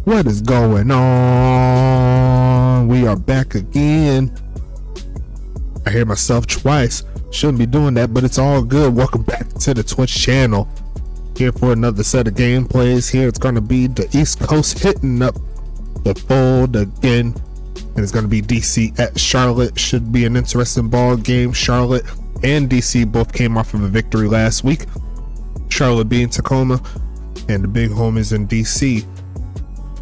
What is going on? We are back again. I hear myself twice. Shouldn't be doing that, but it's all good. Welcome back to the Twitch channel. Here for another set of gameplays. Here it's going to be the East Coast hitting up the fold again. And it's going to be DC at Charlotte. Should be an interesting ball game. Charlotte and DC both came off of a victory last week. Charlotte beating Tacoma, and the big homies in DC.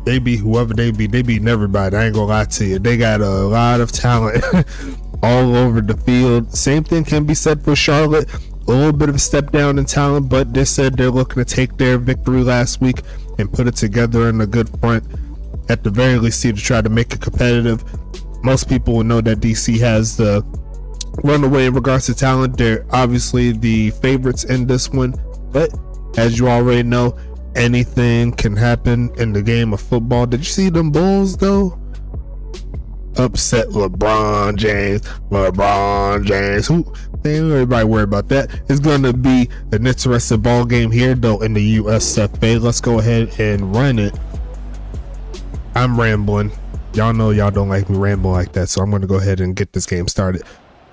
They be whoever they beating everybody. I ain't gonna lie to you. They got a lot of talent all over the field. Same thing can be said for Charlotte. A little bit of a step down in talent, but they said they're looking to take their victory last week and put it together in a good front. At the very least, to try to make it competitive. Most people will know that DC has the runaway in regards to talent. They're obviously the favorites in this one, but as you already know, anything can happen in the game of football. Did you see them Bulls though? Upset LeBron James. Who? Ain't everybody worry about that. It's gonna be an interesting ball game here though in the USFA. Let's go ahead and run it. I'm rambling. Y'all know y'all don't like me rambling like that, so I'm gonna go ahead and get this game started.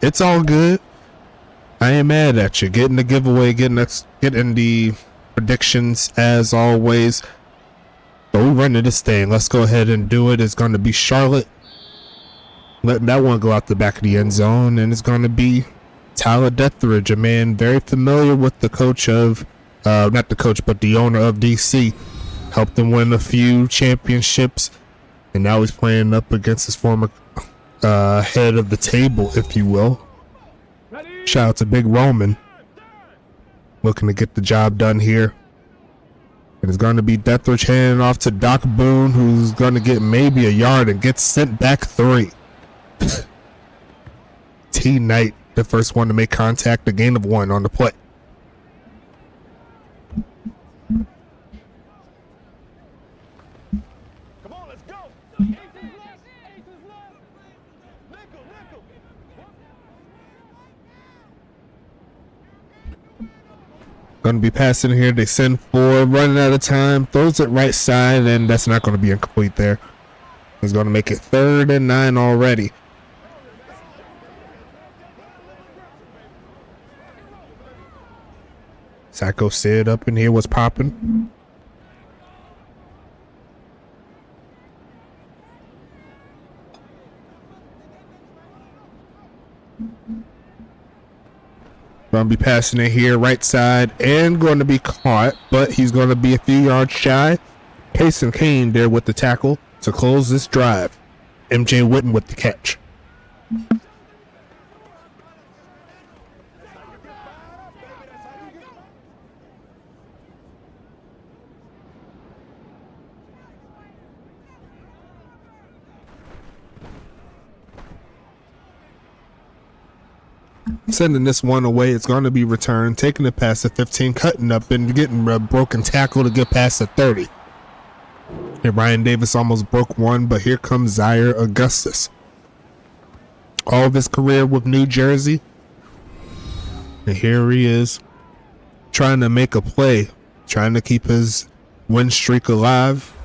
It's all good. I ain't mad at you. Getting the giveaway, getting the predictions as always. So we're running this thing. Let's go ahead and do it. It's going to be Charlotte letting that one go out the back of the end zone, and it's going to be Tyler Deathridge, a man very familiar with the coach of not the coach but the owner of DC. Helped him win a few championships, and now he's playing up against his former head of the table, if you will. Shout out to Big Roman, looking to get the job done here. And it's going to be Deathridge handing off to Doc Boone, who's going to get maybe a yard and gets sent back 3. T. Knight, the first one to make contact, a gain of 1 on the play. Come on, let's go. Going to be passing here. They send 4, running out of time, throws it right side, and that's not going to be incomplete there. He's going to make it 3rd and 9 already. Sacco Sid up in here was popping. Going to be passing it here right side and going to be caught, but he's going to be a few yards shy. Payson Kane there with the tackle to close this drive. MJ Witten with the catch. Sending this one away. It's going to be returned, taking it past the 15, cutting up and getting a broken tackle to get past the 30. And Ryan Davis almost broke one, but here comes Zaire Augustus. All of his career with New Jersey. And here he is trying to make a play, trying to keep his win streak alive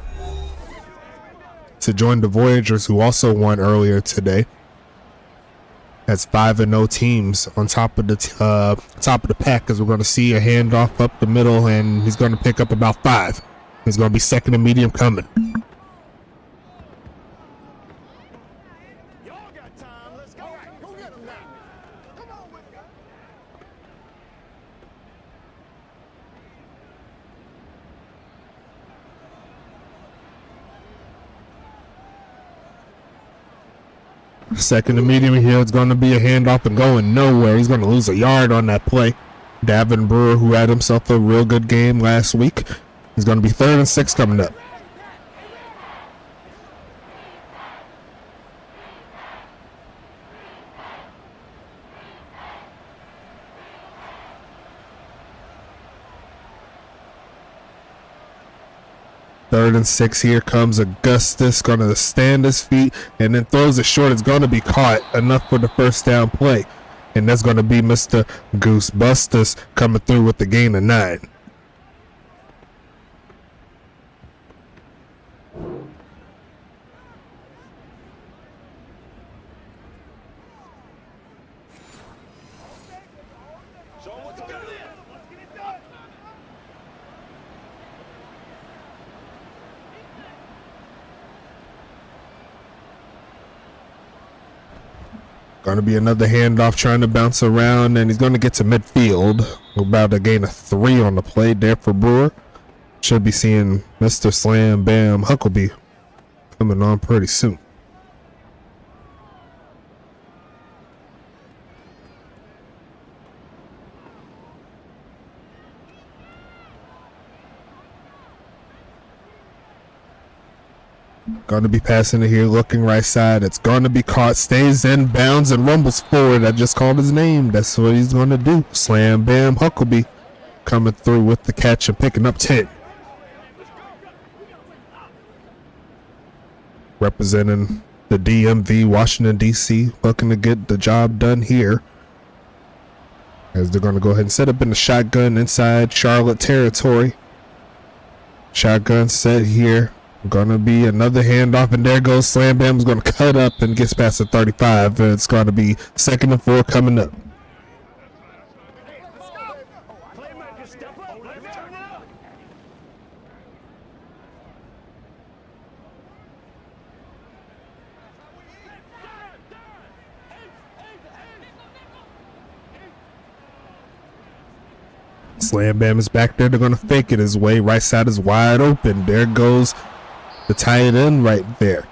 to join the Voyagers, who also won earlier today. That's 5-0 teams on top of the pack, as we're going to see a handoff up the middle, and he's going to pick up about 5. He's going to be second and medium coming. Y'all got time. Let's go. Go get him now. Come on, with guys. Second and medium here. It's going to be a handoff and going nowhere. He's going to lose a yard on that play. Davin Brewer, who had himself a real good game last week, is going to be 3rd and 6 coming up. Third and 6. Here comes Augustus, going to stand his feet and then throws it short. It's going to be caught, enough for the first down play. And that's going to be Mr. Goose Bustus coming through with the gain of 9. Show 'em what to do. Let's get it done. Going to be another handoff, trying to bounce around, and he's going to get to midfield. About to gain a 3 on the play there for Brewer. Should be seeing Mr. Slam Bam Huckabee coming on pretty soon. Going to be passing it here, looking right side. It's going to be caught, stays in bounds, and rumbles forward. I just called his name. That's what he's going to do. Slam Bam Huckabee coming through with the catch and picking up 10. Representing the DMV, Washington, D.C., looking to get the job done here. As they're going to go ahead and set up in the shotgun inside Charlotte territory. Shotgun set here. Gonna be another handoff, and there goes Slam Bam's gonna cut up and gets past the 35. And it's gonna be 2nd and 4 coming up. Playmaker, step up. Let's turn it up. Slam Bam is back there. They're gonna fake it his way. Right side is wide open. There goes the tight end right there.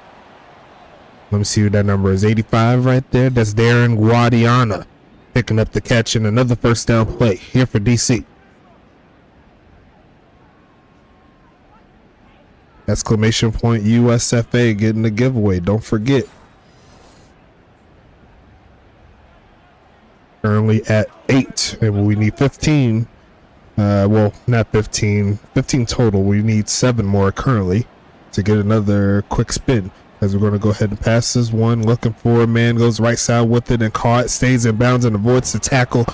Let me see who that number is. 85 right there. That's Darren Guadiana picking up the catch and another first down play here for DC. Exclamation point USFA getting the giveaway. Don't forget. Currently at 8, and we need 15. Well, not 15. 15 total. We need 7 more currently to get another quick spin. As we're going to go ahead and pass this one. Looking for a man, goes right side with it and caught. Stays in bounds and avoids the tackle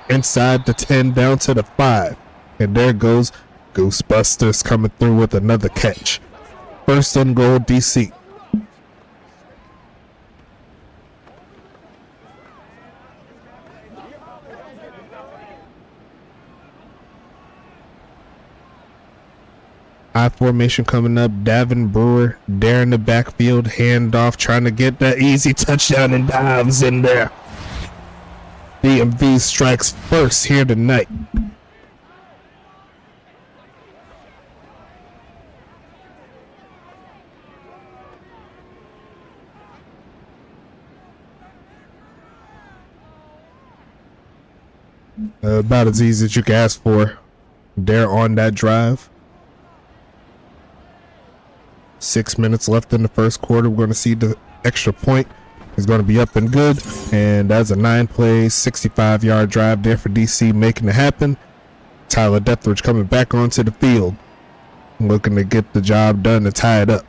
inside the 10 down to the 5. And there goes Ghostbusters coming through with another catch. First and goal, DC. I formation coming up. Davin Brewer there in the backfield. Handoff trying to get that easy touchdown and dives in there. DMV strikes first here tonight. About as easy as you can ask for there on that drive. 6 minutes left in the first quarter. We're going to see the extra point is going to be up and good. And that's a 9-play, 65-yard drive there for DC, making it happen. Tyler Dethridge coming back onto the field, looking to get the job done to tie it up.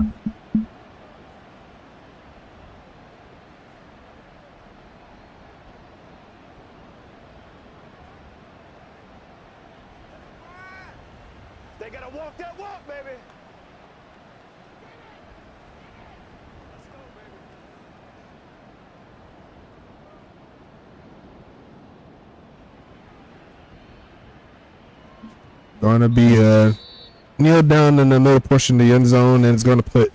They gotta walk that walk, baby. Going to be kneel down in the middle portion of the end zone, and it's going to put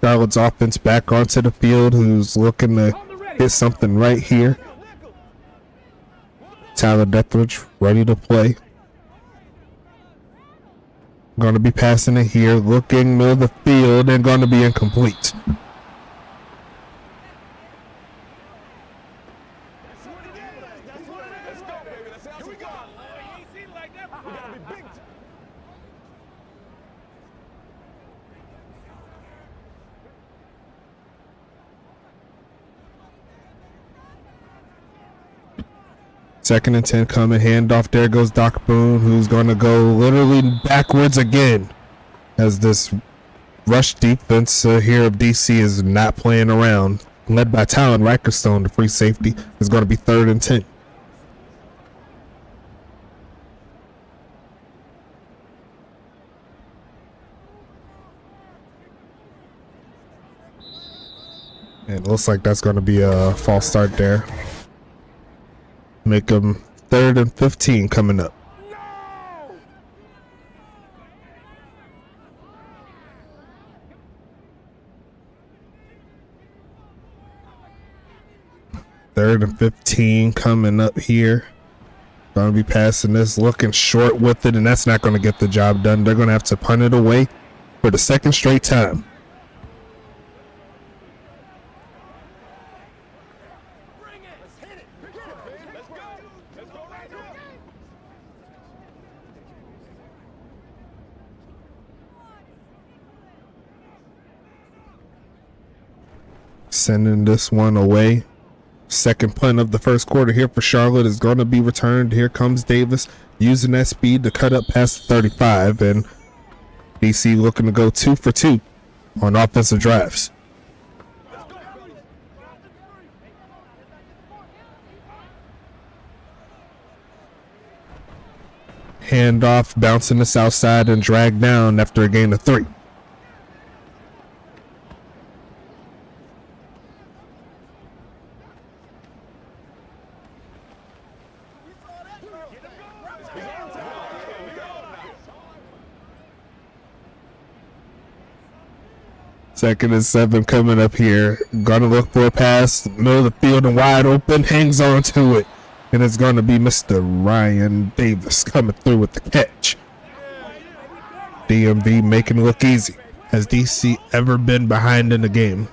Charlotte's offense back onto the field, who's looking to hit something right here. Tyler Dethridge ready to play. Going to be passing it here, looking middle of the field, and going to be incomplete. Second and 10 coming, handoff. There goes Doc Boone, who's going to go literally backwards again, as this rush defense here of DC is not playing around. Led by Talon Rikerstone, the free safety, is going to be 3rd and 10. And it looks like that's going to be a false start there. Make them 3rd and 15 coming up. Third and 15 coming up here. Going to be passing this, looking short with it, and that's not going to get the job done. They're going to have to punt it away for the 2nd straight time. Sending this one away. Second punt of the first quarter here for Charlotte is going to be returned. Here comes Davis using that speed to cut up past 35, and DC looking to go 2 for 2 on offensive drives. Handoff, bouncing the south side and dragged down after a gain of 3. Second and 7 coming up here. Gonna look for a pass, middle of the field and wide open, hangs on to it. And it's gonna be Mr. Ryan Davis coming through with the catch. DMV making it look easy. Has DC ever been behind in the game?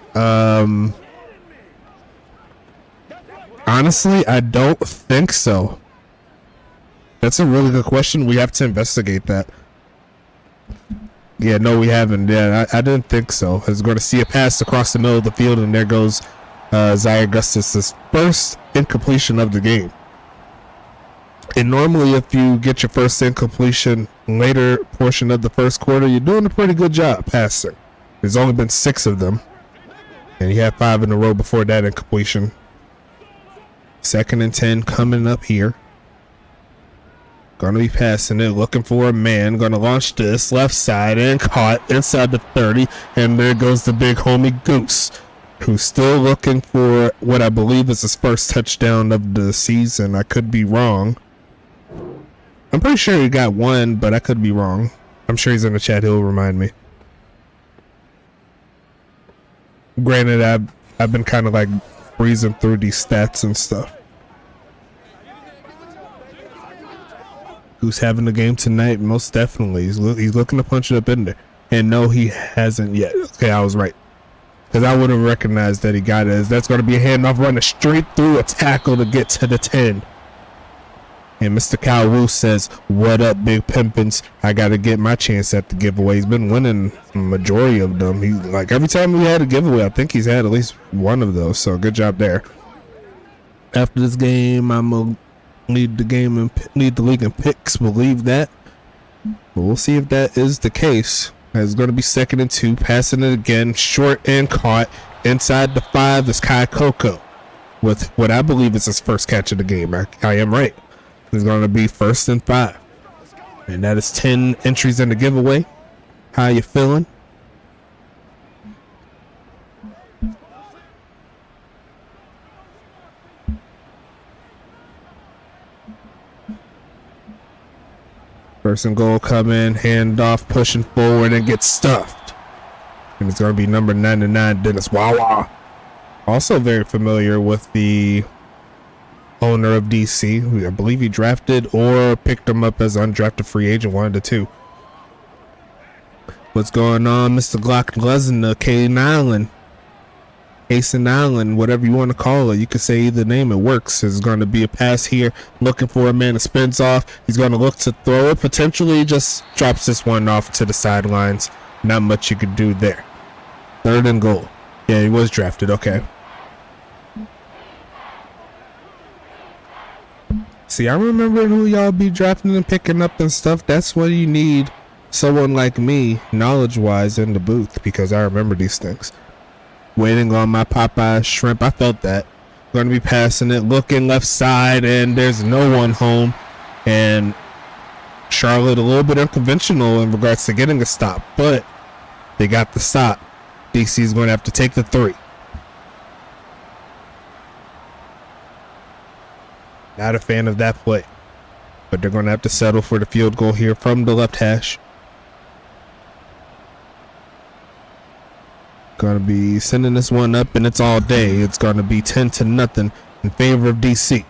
Honestly, I don't think so. That's a really good question. We have to investigate that. Yeah, no, we haven't. Yeah, I didn't think so. I was going to see a pass across the middle of the field, and there goes Zaya Augustus' first incompletion of the game. And normally, if you get your first incompletion later portion of the first quarter, you're doing a pretty good job passing. There's only been 6 of them, and he had 5 in a row before that incompletion. 2nd and 10 coming up here. Gonna be passing it, looking for a man. Gonna launch this left side and caught inside the 30. And there goes the big homie Goose, who's still looking for what I believe is his first touchdown of the season. I could be wrong. I'm pretty sure he got 1, but I could be wrong. I'm sure he's in the chat. He'll remind me. Granted, I've been kind of like breezing through these stats and stuff. Who's having the game tonight? Most definitely. He's looking to punch it up in there. And no, he hasn't yet. Okay, I was right. Because I would have recognized that he got it. That's going to be a handoff running straight through a tackle to get to the 10. And Mr. Kyle Wu says, "What up, Big Pimpins? I got to get my chance at the giveaway." He's been winning the majority of them. He, like, every time we had a giveaway, I think he's had at least one of those. So good job there. After this game, I'm going to lead the game and lead the league in picks. Believe that. But we'll see if that is the case. It's going to be 2nd and 2. Passing it again. Short and caught. Inside the 5 is Kai Coco with what I believe is his first catch of the game. I am right. It's going to be 1st and 5. And that is 10 entries in the giveaway. How you feeling? First and goal coming, handoff, pushing forward, and gets stuffed. And it's going to be number 99, Dennis Wawa. Also very familiar with the owner of DC, who I believe he drafted or picked him up as an undrafted free agent, one of the two. What's going on, Mr. Glock Glesner, Caden Island, Asen Island, whatever you want to call it. You can say either name, it works. There's going to be a pass here, looking for a man that spins off. He's going to look to throw it, potentially just drops this one off to the sidelines. Not much you could do there. 3rd and goal. Yeah, he was drafted, okay. See, I remember who y'all be drafting and picking up and stuff. That's what you need someone like me, knowledge-wise, in the booth, because I remember these things. Waiting on my Popeye shrimp. I felt that. Going to be passing it, looking left side, and there's no one home. And Charlotte a little bit unconventional in regards to getting a stop, but they got the stop. DC is going to have to take the 3. Not a fan of that play, but they're going to have to settle for the field goal here from the left hash. Going to be sending this one up, and it's all day. It's going to be 10-0 in favor of DC.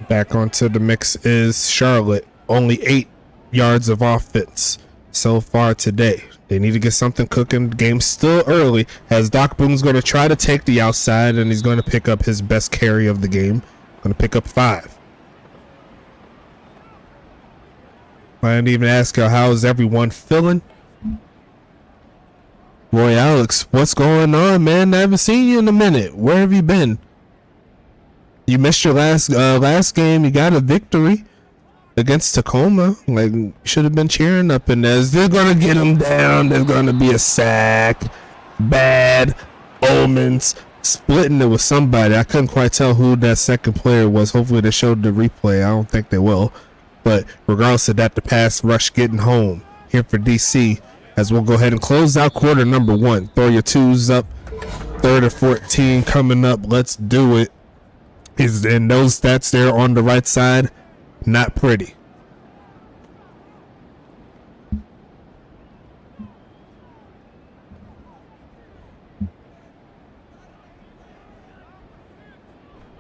Back onto the mix is Charlotte. Only 8 yards of offense so far today. They need to get something cooking. Game's still early, as Doc Boone's going to try to take the outside, and he's going to pick up his best carry of the game. Going to pick up 5. I didn't even ask you, how is everyone feeling? Roy Alex, what's going on, man? I haven't seen you in a minute. Where have you been? You missed your last game. You got a victory against Tacoma. Like, you should have been cheering up in there. They're gonna get him down. There's gonna be a sack. Bad omens splitting it with somebody. I couldn't quite tell who that second player was. Hopefully they showed the replay. I don't think they will. But regardless of that, the pass rush getting home here for DC, as we'll go ahead and close out quarter number 1. Throw your twos up. 3rd and 14 coming up. Let's do it. And those stats there on the right side, not pretty.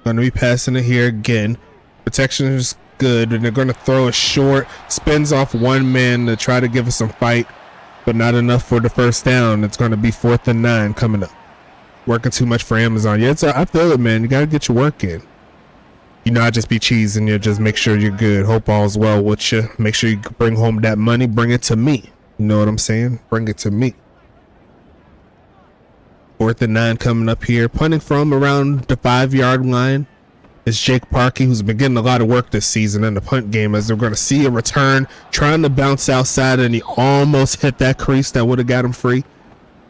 Going to be passing it here again. Protection is good, and they're going to throw it short. Spins off one man to try to give us some fight, but not enough for the first down. It's going to be 4th and 9 coming up. Working too much for Amazon. Yeah, I feel it, man. You got to get your work in. You not just be cheesing you, just make sure you're good. Hope all's well with you. Make sure you bring home that money. Bring it to me. You know what I'm saying? Bring it to me. 4th and 9 coming up here. Punting from around the 5-yard line is Jake Parkey, who's been getting a lot of work this season in the punt game, as they're going to see a return, trying to bounce outside, and he almost hit that crease that would have got him free.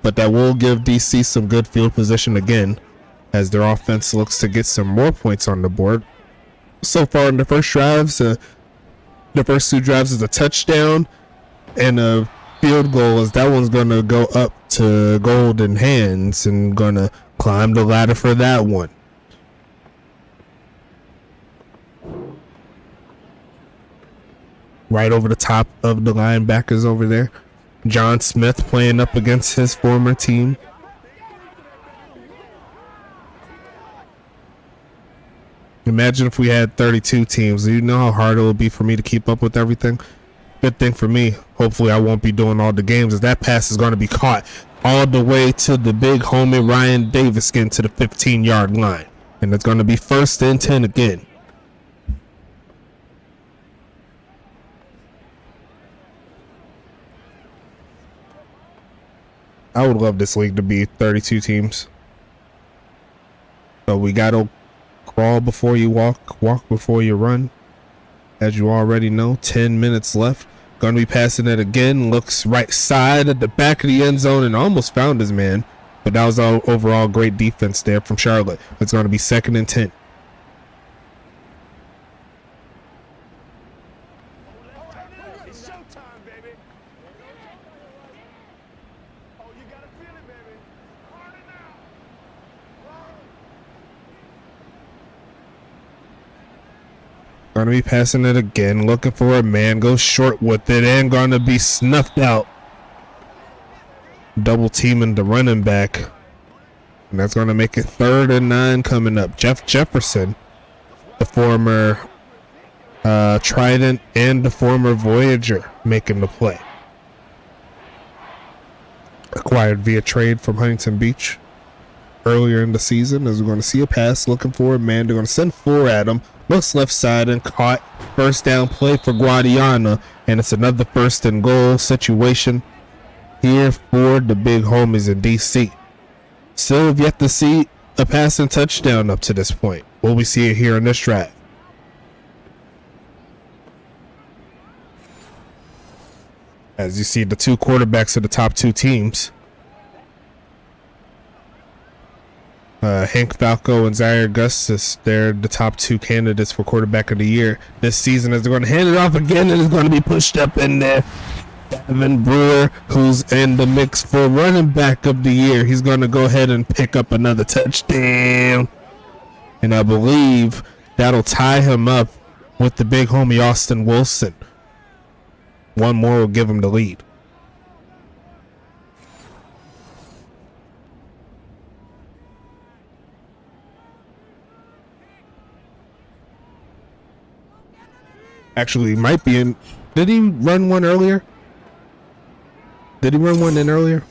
But that will give DC some good field position again, as their offense looks to get some more points on the board. So far in the first drives, the first 2 drives is a touchdown and a field goal, as that one's going to go up to Golden Hands and going to climb the ladder for that one. Right over the top of the linebackers over there. John Smith playing up against his former team. Imagine if we had 32 teams. Do you know how hard it would be for me to keep up with everything? Good thing for me. Hopefully I won't be doing all the games, as that pass is going to be caught all the way to the big homie Ryan Davis, getting to the 15-yard line. And it's going to be 1st and 10 again. I would love this league to be 32 teams. So we got to crawl before you walk, walk before you run. As you already know, 10 minutes left. Going to be passing it again. Looks right side at the back of the end zone and almost found his man. But that was all overall great defense there from Charlotte. It's going to be 2nd and 10. It's showtime, baby. Oh, you gotta feel it, baby. Harder now. Going to be passing it again. Looking for a man. Goes short with it and going to be snuffed out. Double teaming the running back. And that's going to make it 3rd and 9 coming up. Jeff Jefferson, the former Trident and the former Voyager, making the play. Acquired via trade from Huntington Beach earlier in the season, as we're going to see a pass looking for a man. They're going to send 4 at him. Looks left side and caught. First down play for Guadiana, and it's another 1st and goal situation here for the big homies in DC. Still have yet to see a passing touchdown up to this point. Will we see it here in this drive? As you see, the 2 quarterbacks of the top 2 teams, Hank Falco and Zaire Augustus, they're the top 2 candidates for quarterback of the year this season, as they're going to hand it off again, and it's going to be pushed up in there. Evan Brewer, who's in the mix for running back of the year, he's going to go ahead and pick up another touchdown, and I believe that'll tie him up with the big homie Austin Wilson. One more will give him the lead. Actually, he might be in. Did he run one earlier? Did he run one in earlier?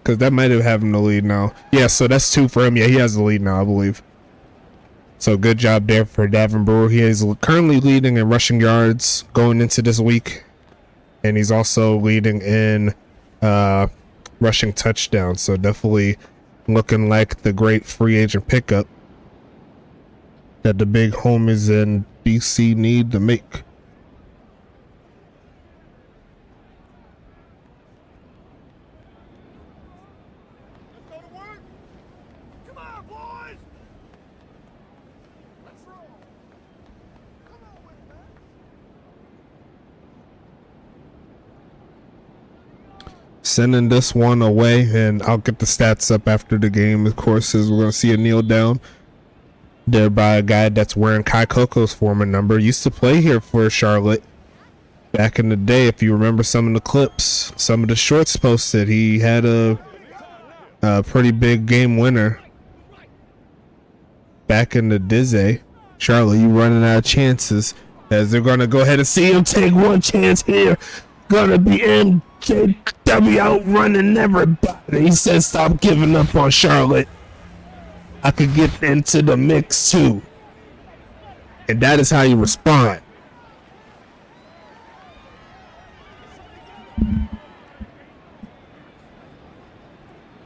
Because that might have him the lead now. Yeah, so that's 2 for him. Yeah, he has the lead now, I believe. So good job there for Davin Brewer. He is currently leading in rushing yards going into this week. And he's also leading in rushing touchdowns. So definitely looking like the great free agent pickup that the big homies in DC need to make. Sending this one away, and I'll get the stats up after the game. Of course, as we're going to see a kneel down there by a guy that's wearing Kai Coco's former number. Used to play here for Charlotte back in the day. If you remember some of the clips, some of the shorts posted, he had a pretty big game winner back in the Dizzy. Charlotte, you running out of chances, as they're going to go ahead and see him take one chance here. Gonna be MJW outrunning everybody. He says stop giving up on Charlotte. I could get into the mix too. And that is how you respond.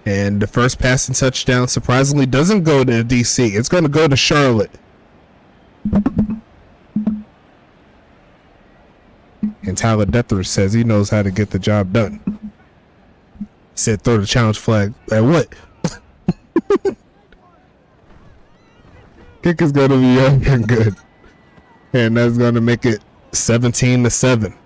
And the first passing touchdown surprisingly doesn't go to DC. It's going to go to Charlotte. And Tyler Deathridge says he knows how to get the job done. He said throw the challenge flag. At what? Kick is going to be young and good. And that's going to make it 17-7.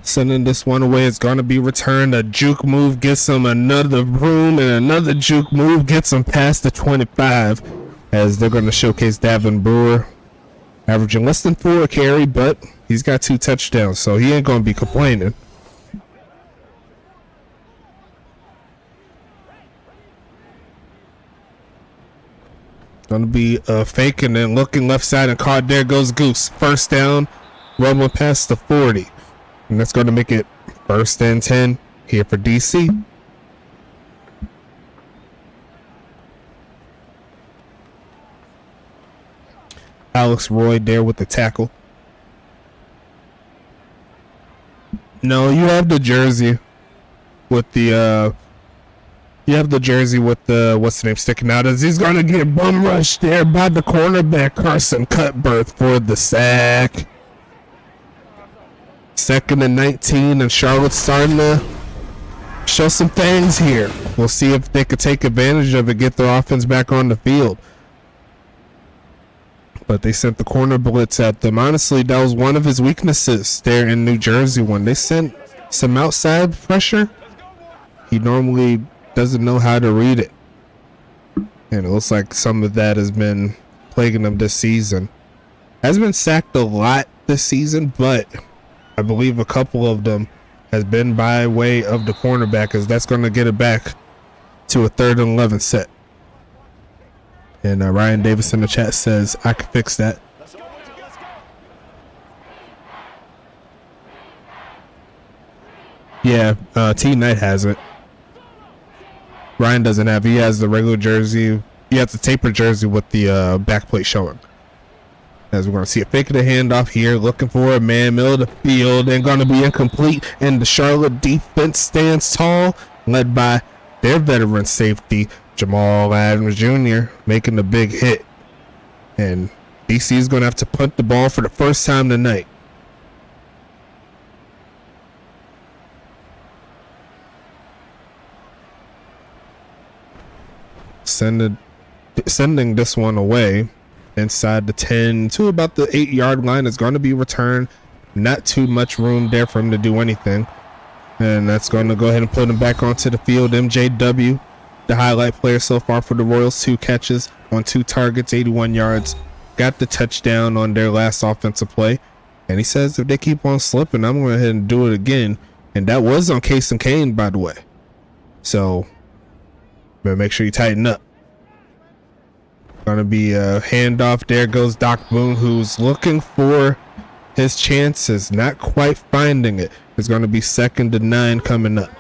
Sending this one away. It's going to be returned. A juke move gets him another room, and another juke move gets him past the 25, as they're going to showcase Davin Brewer, averaging less than 4 a carry, but he's got 2 touchdowns, so he ain't going to be complaining. Going to be fake and then looking left side and caught. There goes Goose. First down, rumbling past the 40. And that's going to make it 1st and 10 here for DC. Alex Roy there with the tackle. No, you have the jersey with the what's the name sticking out, as he's going to get bum rushed there by the cornerback Carson Cutbirth for the sack. 2nd and 19, and Charlotte's starting to show some things here. We'll see if they could take advantage of it, get their offense back on the field. But they sent the corner blitz at them. Honestly, that was one of his weaknesses there in New Jersey when they sent some outside pressure. He normally doesn't know how to read it. And it looks like some of that has been plaguing him this season. Hasn't been sacked a lot this season, but I believe a couple of them has been by way of the cornerback, as that's going to get it back to a 3rd and 11 set. And Ryan Davis in the chat says, I can fix that. Yeah, T Knight has it. Ryan doesn't have it. He has the regular jersey. He has the taper jersey with the back plate showing. As we're going to see a fake of the handoff here, looking for a man, middle of the field, and going to be incomplete. And the Charlotte defense stands tall, led by their veteran safety, Jamal Adams Jr., making the big hit. And DC is going to have to punt the ball for the first time tonight. Sending this one away. Inside the 10 to about the 8-yard line is going to be returned. Not too much room there for him to do anything. And that's going to go ahead and put him back onto the field. MJW, the highlight player so far for the Royals. 2 catches on 2 targets, 81 yards. Got the touchdown on their last offensive play. And he says if they keep on slipping, I'm going to go ahead and do it again. And that was on Case and Kane, by the way. So better make sure you tighten up. Going to be a handoff. There goes Doc Boone, who's looking for his chances, not quite finding it. It's going to be 2nd and 9 coming up.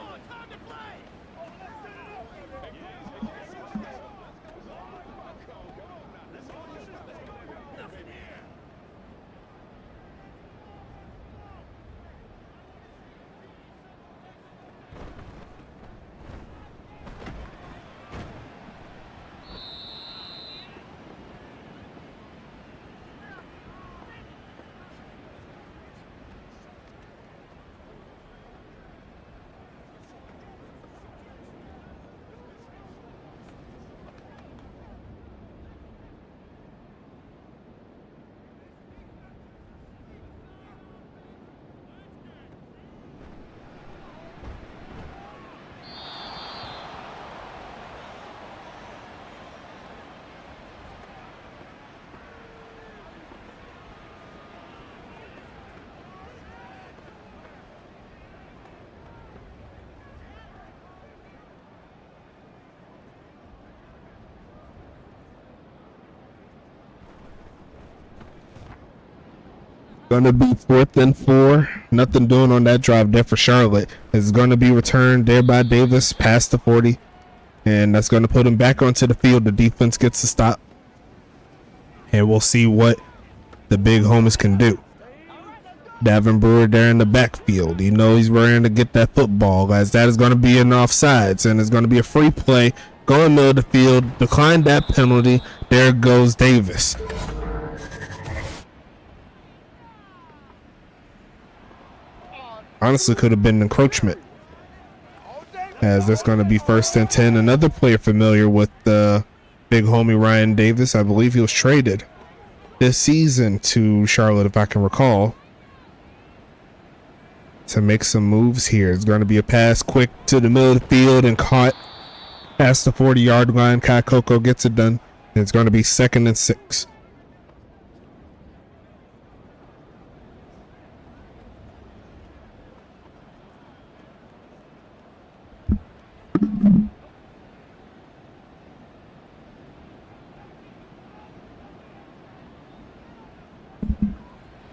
Gonna be 4th and 4. Nothing doing on that drive there for Charlotte. It's gonna be returned there by Davis past the 40. And that's gonna put him back onto the field. The defense gets to stop. And we'll see what the big homies can do. Davin Brewer there in the backfield. You know he's ready to get that football, guys. That is going to be an offsides, and it's going to be a free play. Going middle of the field. Decline that penalty. There goes Davis. Honestly, could have been encroachment. As that's going to be 1st and 10. Another player familiar with the big homie Ryan Davis. I believe he was traded this season to Charlotte, if I can recall, to make some moves here. It's going to be a pass quick to the middle of the field and caught past the 40-yard line. Kai Coco gets it done. And it's going to be 2nd and 6.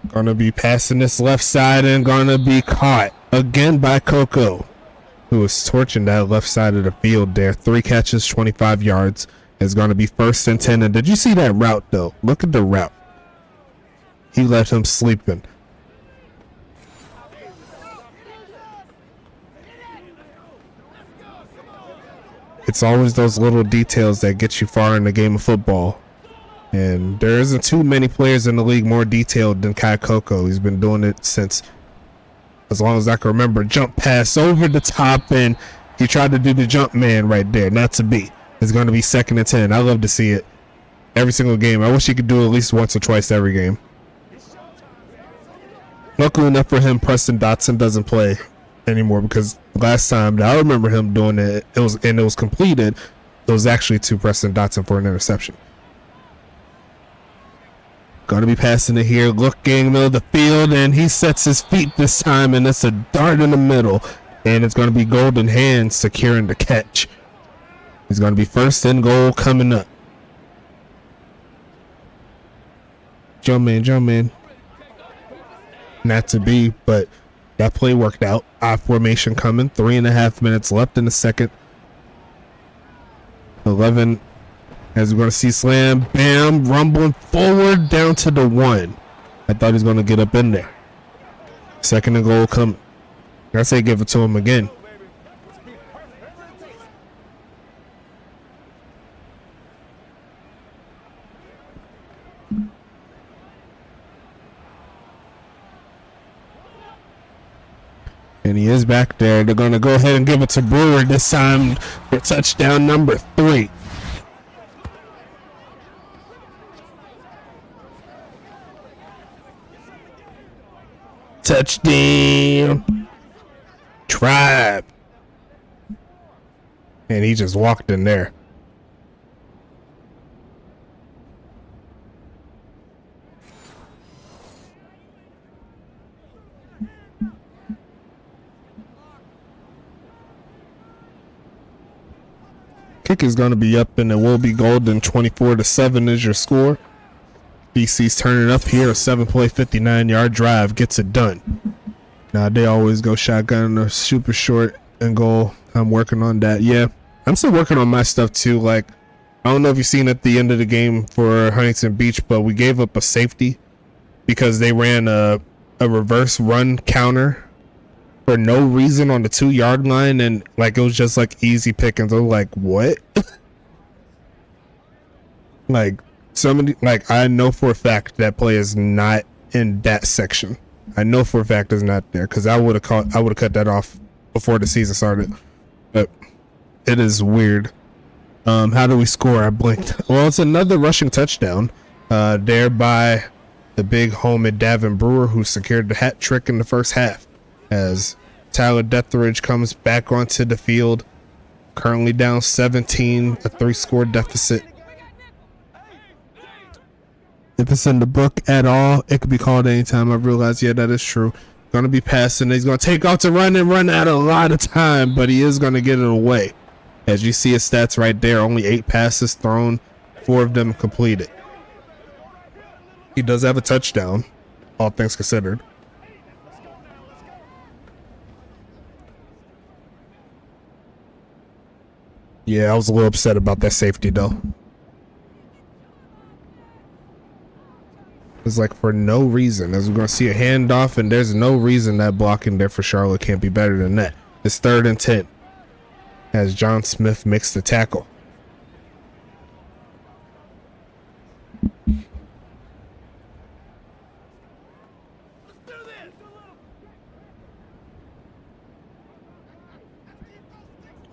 Gonna be passing this left side and gonna be caught again by Coco, who is torching that left side of the field there. 3 catches, 25 yards. It's gonna be 1st and 10. And did you see that route though? Look at the route. He left him sleeping. It's always those little details that get you far in the game of football. And there isn't too many players in the league more detailed than Kai Coco. He's been doing it since as long as I can remember. Jump pass over the top, and he tried to do the jump man right there. Not to be. It's going to be 2nd and 10. I love to see it every single game. I wish he could do it at least once or twice every game. Luckily enough for him, Preston Dotson doesn't play anymore, because last time that I remember him doing it, it was completed. It was actually to Preston Dotson for an interception. Going to be passing it here, looking middle of the field, and he sets his feet this time, and it's a dart in the middle, and it's going to be Golden Hands securing the catch. It's going to be 1st and goal coming up. Jump man. Not to be, but that play worked out. I formation coming. 3.5 minutes left in the second. 11. As we're going to see slam, bam, rumbling forward down to the 1. I thought he was going to get up in there. 2nd and goal coming. I say give it to him again. And he is back there. They're going to go ahead and give it to Brewer this time for touchdown number 3. Touchdown, Tribe. And he just walked in there. Kick is going to be up, and it will be golden. 24-7 is your score. BC's turning up here. A 7-play, 59-yard drive gets it done. Now they always go shotgun or super short and goal. I'm working on that. Yeah, I'm still working on my stuff too. Like, I don't know if you've seen at the end of the game for Huntington Beach, but we gave up a safety because they ran a reverse run counter for no reason on the 2-yard line, and like it was just like easy pickings. I was like, what? Like, somebody, like, I know for a fact that play is not in that section. I know for a fact it's not there, because I would have cut that off before the season started. But it is weird. How do we score? I blinked. Well, it's another rushing touchdown there by the big home at Davin Brewer, who secured the hat trick in the first half, as Tyler Deathridge comes back onto the field, currently down 17, a 3-score deficit. If it's in the book at all, it could be called anytime. I realize, yeah, that is true. Going to be passing. He's going to take off to run and run out a lot of time, but he is going to get it away. As you see his stats right there, only 8 passes thrown, 4 of them completed. He does have a touchdown. all things considered. Yeah, I was a little upset about that safety though. It's like for no reason, as we're going to see a handoff, and there's no reason that blocking there for Charlotte can't be better than that. It's 3rd and 10 as John Smith makes the tackle.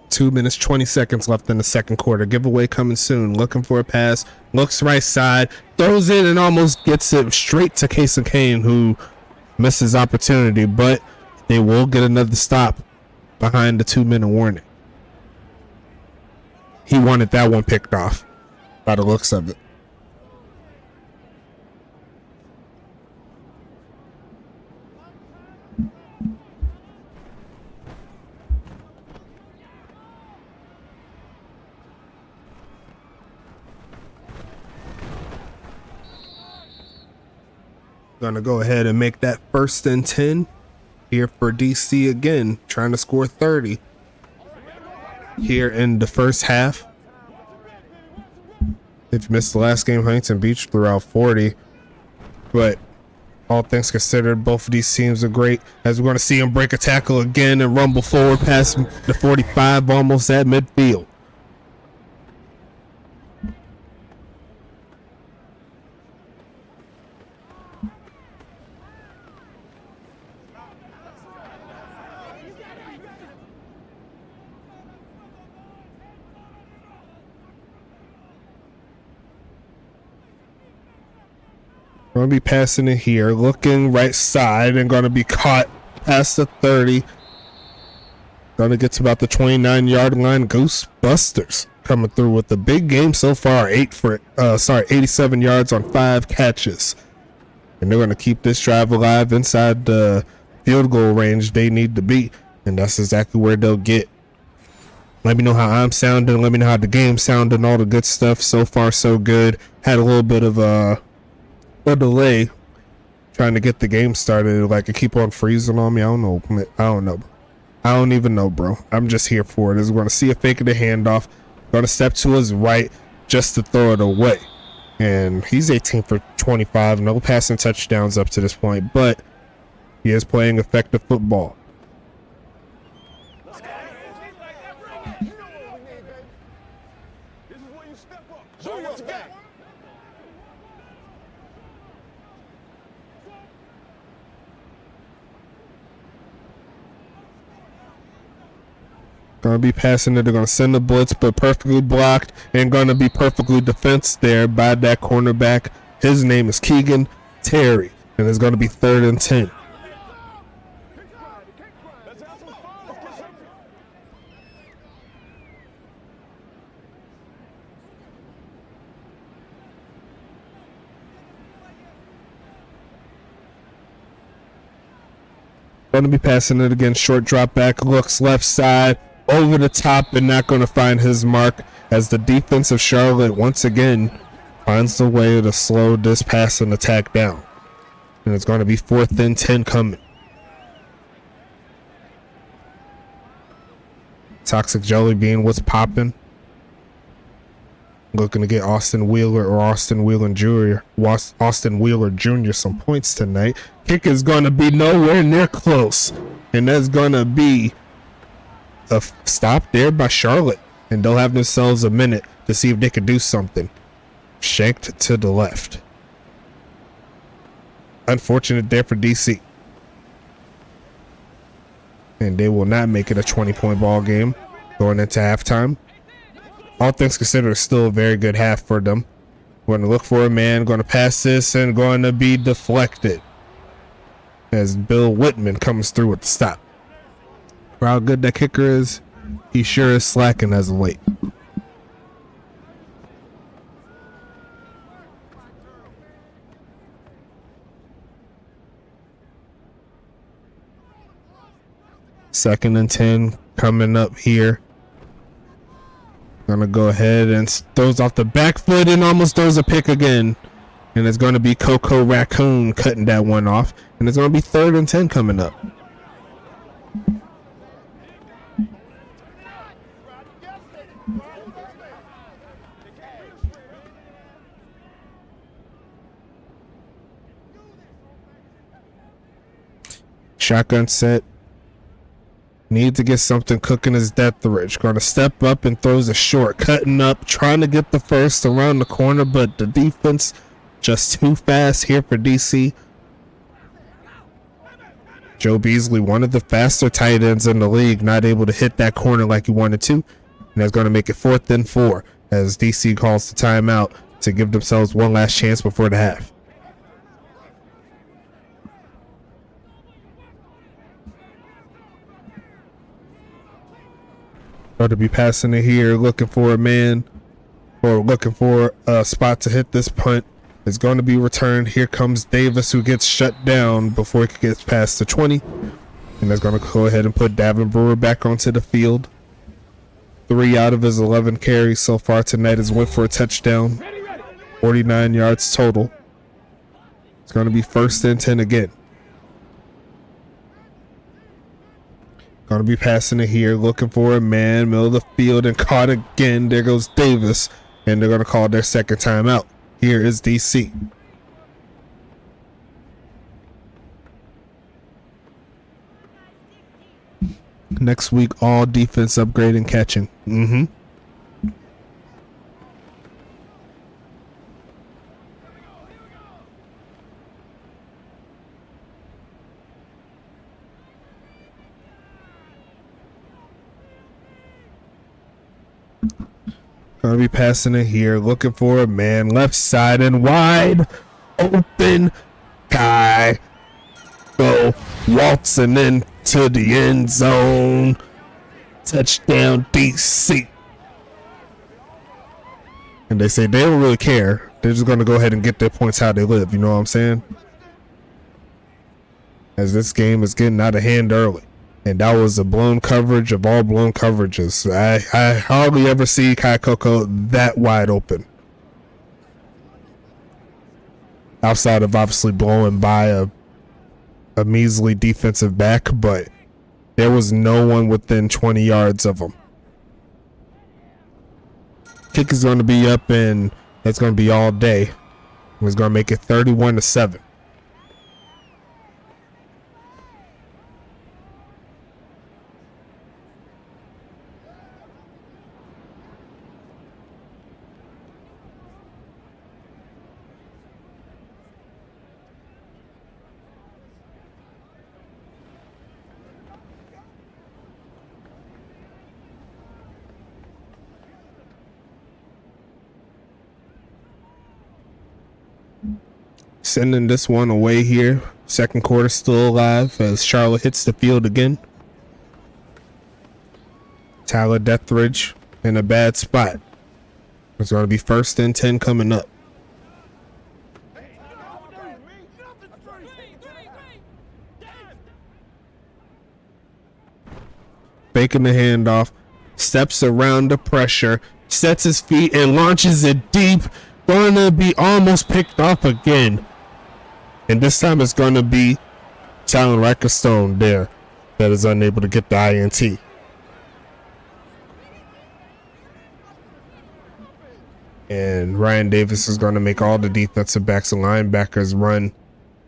Two minutes, 20 seconds left in the second quarter. Giveaway coming soon. Looking for a pass. Looks right side. Throws it and almost gets it straight to Casey Kane, who misses opportunity. But they will get another stop behind the 2-minute warning. He wanted that one picked off by the looks of it. Gonna go ahead and make that 1st and 10 here for DC again, trying to score 30 here in the first half. If you missed the last game, Huntington Beach threw out 40, but all things considered, both of these teams are great, as we're going to see him break a tackle again and rumble forward past the 45, almost at midfield. Going to be passing it here, looking right side, and going to be caught past the 30. Going to get to about the 29-yard line. Ghostbusters coming through with the big game so far. 87 yards on 5 catches. And they're going to keep this drive alive inside the field goal range they need to be. And that's exactly where they'll get. Let me know how I'm sounding. Let me know how the game's sounding. All the good stuff. So far, so good. Had a little bit of a delay trying to get the game started. Like, it keep on freezing on me. I don't know. I don't even know, bro. I'm just here for it. We're going to see a fake of the handoff. Going to step to his right just to throw it away. And he's 18 for 25. No passing touchdowns up to this point, but he is playing effective football. Going to be passing it. They're going to send the blitz, but perfectly blocked and going to be perfectly defensed there by that cornerback. His name is Keegan Terry, and it's going to be 3rd and 10. Going to be passing it again. Short drop back, looks left side. Over the top and not going to find his mark, as the defense of Charlotte once again finds the way to slow this passing attack down. And it's going to be 4th and 10 coming. Toxic Jelly Bean, what's popping? Looking to get Austin Wheeler Jr. some points tonight. Kick is going to be nowhere near close. And that's going to be a stop there by Charlotte, and they'll have themselves a minute to see if they could do something. Shanked to the left. Unfortunate there for DC. And they will not make it a 20-point ball game going into halftime. All things considered, still a very good half for them. Going to look for a man, going to pass this, and going to be deflected as Bill Whitman comes through with the stop. For how good that kicker is, he sure is slacking as of late. Second and 10 coming up here. Gonna go ahead and throws off the back foot and almost throws a pick again. And it's going to be Coco Raccoon cutting that one off. And it's going to be 3rd and 10 coming up. Shotgun set. Need to get something cooking as Deathridge. Going to step up and throws a short. Cutting up. Trying to get the first around the corner. But the defense just too fast here for DC. Joe Beasley, one of the faster tight ends in the league, not able to hit that corner like he wanted to. And that's going to make it 4th and 4 as DC calls the timeout to give themselves one last chance before the half. Going to be passing it here, looking for a man or looking for a spot to hit this punt. It's going to be returned. Here comes Davis, who gets shut down before he gets past the 20. And that's going to go ahead and put Davin Brewer back onto the field. 3 out of his 11 carries so far tonight has went for a touchdown. 49 yards total. It's going to be 1st and 10 again. Going to be passing it here, looking for a man, middle of the field, and caught again. There goes Davis, and they're going to call their second timeout. Here is DC. Next week, all defense upgrade and catching. Gonna be passing it here, looking for a man, left side and wide open guy. Go waltzing into the end zone. Touchdown DC. And they say they don't really care. They're just gonna go ahead and get their points how they live. You know what I'm saying? As this game is getting out of hand early. And that was a blown coverage of all blown coverages. I hardly ever see Kai Coco that wide open. Outside of obviously blowing by a measly defensive back, but there was no one within 20 yards of him. Kick is going to be up, and it's going to be all day. It's going to make it 31-7. Sending this one away here. Second quarter still alive as Charlotte hits the field again. Tyler Deathridge in a bad spot. It's going to be 1st and 10 coming up. Faking the handoff. Steps around the pressure. Sets his feet and launches it deep. Going to be almost picked off again. And this time it's going to be Talon Rackerstone there that is unable to get the INT. And Ryan Davis is going to make all the defensive backs and linebackers run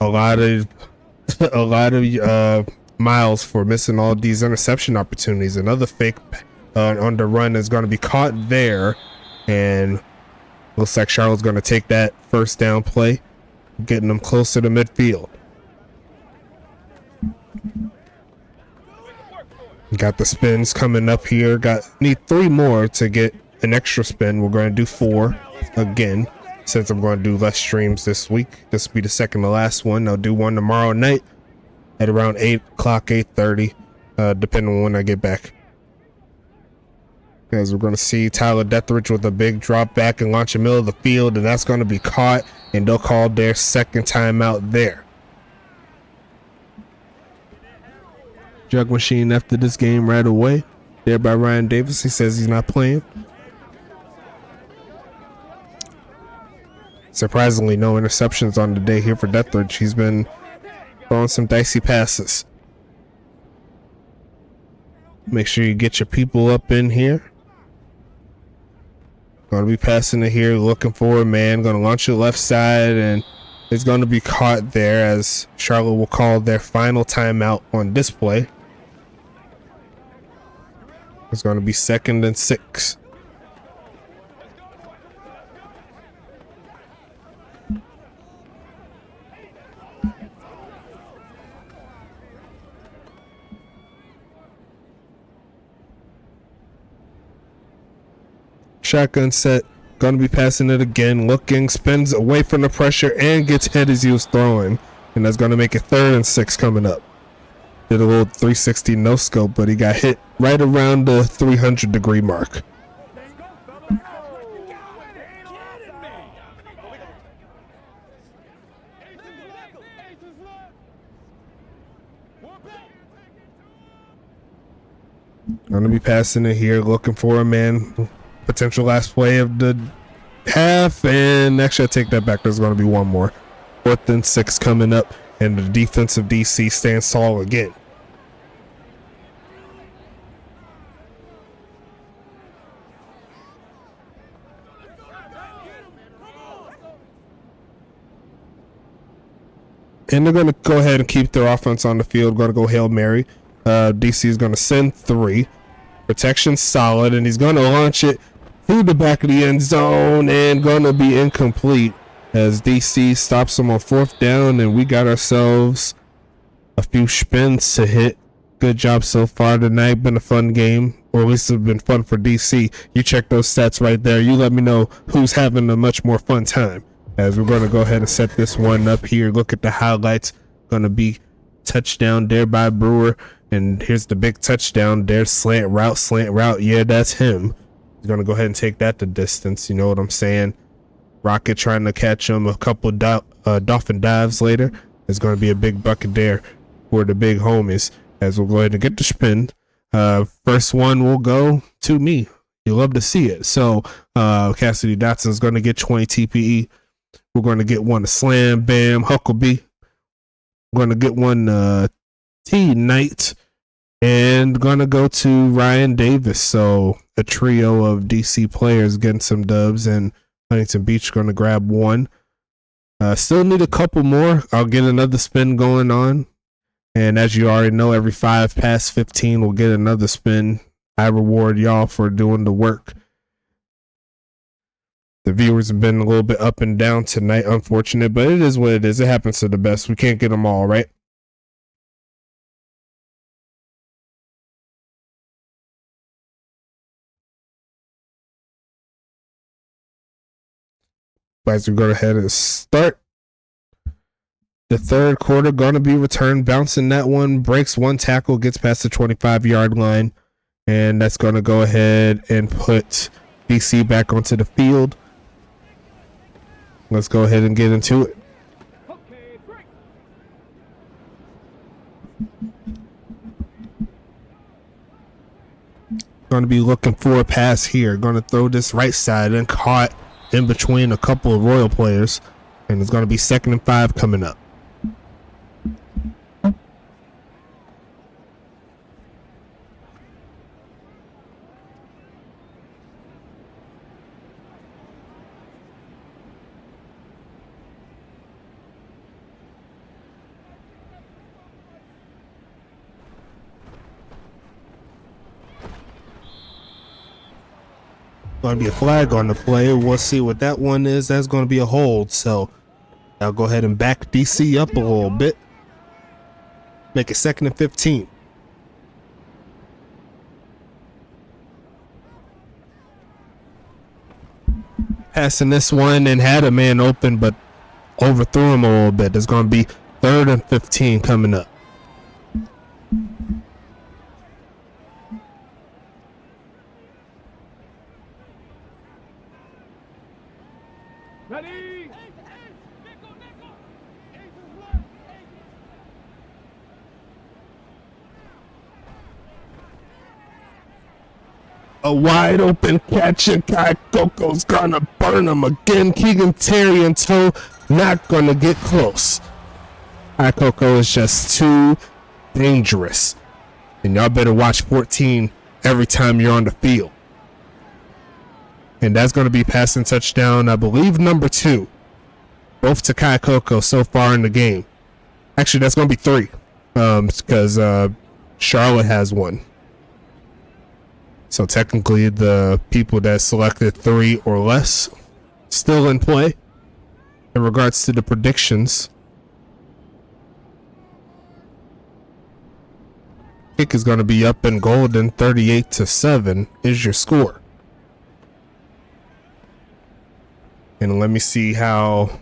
a lot of miles for missing all these interception opportunities. Another fake on the run is going to be caught there. And looks like Charlotte's going to take that first down play, getting them closer to midfield. Got the spins coming up here. Need 3 more to get an extra spin. We're going to do 4 again, since I'm going to do less streams this week. This will be the second to last one. I'll do one tomorrow night at around 8 o'clock, 8:30, depending on when I get back. As we're going to see Tyler Deathridge with a big drop back and launch in the middle of the field, and that's going to be caught, and they'll call their second timeout there. Jug machine after this game right away. There by Ryan Davis. He says he's not playing. Surprisingly, no interceptions on the day here for Deathridge. He's been throwing some dicey passes. Make sure you get your people up in here. Gonna be passing it here, looking for a man. Gonna launch it left side, and it's gonna be caught there as Charlotte will call their final timeout on display. It's gonna be 2nd and 6. Shotgun set, gonna be passing it again, looking, spins away from the pressure and gets hit as he was throwing, and that's gonna make it 3rd and 6 coming up. Did a little 360 no scope, but he got hit right around the 300-degree mark. Gonna be passing it here, looking for a man. Potential last play of the half, and actually I take that back. There's going to be one more. 4th and 6 coming up, and the defensive DC stands tall again. And they're going to go ahead and keep their offense on the field. Going to go Hail Mary. DC is going to send 3. Protection solid, and he's going to launch it through the back of the end zone and going to be incomplete as DC stops him on 4th down, and we got ourselves a few spins to hit. Good job so far tonight. Been a fun game, or at least it's been fun for DC. You check those stats right there. You let me know who's having a much more fun time, as we're going to go ahead and set this one up here. Look at the highlights. Going to be touchdown there by Brewer, and here's the big touchdown there. Slant route. Yeah, that's him. He's going to go ahead and take that the distance. You know what I'm saying? Rocket trying to catch him a couple dolphin dives later. There's going to be a big bucket there for the big homies, as we'll go ahead and get the spin. First one will go to me. You love to see it. So Cassidy Dotson's going to get 20 TPE. We're going to get one Slam Bam Huckabee. We're going to get one T Knight. And gonna go to Ryan Davis. So a trio of DC players getting some dubs, and Huntington Beach gonna grab one. Still need a couple more. I'll get another spin going on. And as you already know, every 5 past 15 we'll get another spin. I reward y'all for doing the work. The viewers have been a little bit up and down tonight, unfortunate, but it is what it is. It happens to the best. We can't get them all, right? As we go ahead and start the 3rd quarter, going to be returned, bouncing that one, breaks one tackle, gets past the 25-yard line, and that's going to go ahead and put DC back onto the field. Let's go ahead and get into it. Going to be looking for a pass here. Going to throw this right side, and caught in between a couple of Royal players, and it's going to be 2nd and 5 coming up. Going to be a flag on the play. We'll see what that one is. That's going to be a hold. So I'll go ahead and back DC up a little bit. Make it 2nd and 15. Passing this one, and had a man open, but overthrew him a little bit. There's going to be 3rd and 15 coming up. Ready? A wide open catch, and Kai Coco's gonna burn him again. Keegan Terry and Toe not gonna get close. Kai Coco is just too dangerous. And y'all better watch 14 every time you're on the field. And that's gonna be passing touchdown, I believe, number 2. Both to Kai Coco so far in the game. Actually, that's gonna be 3. Because Charlotte has 1. So technically the people that selected 3 or less still in play in regards to the predictions. Kick is going to be up in golden. 38-7 is your score. And let me see how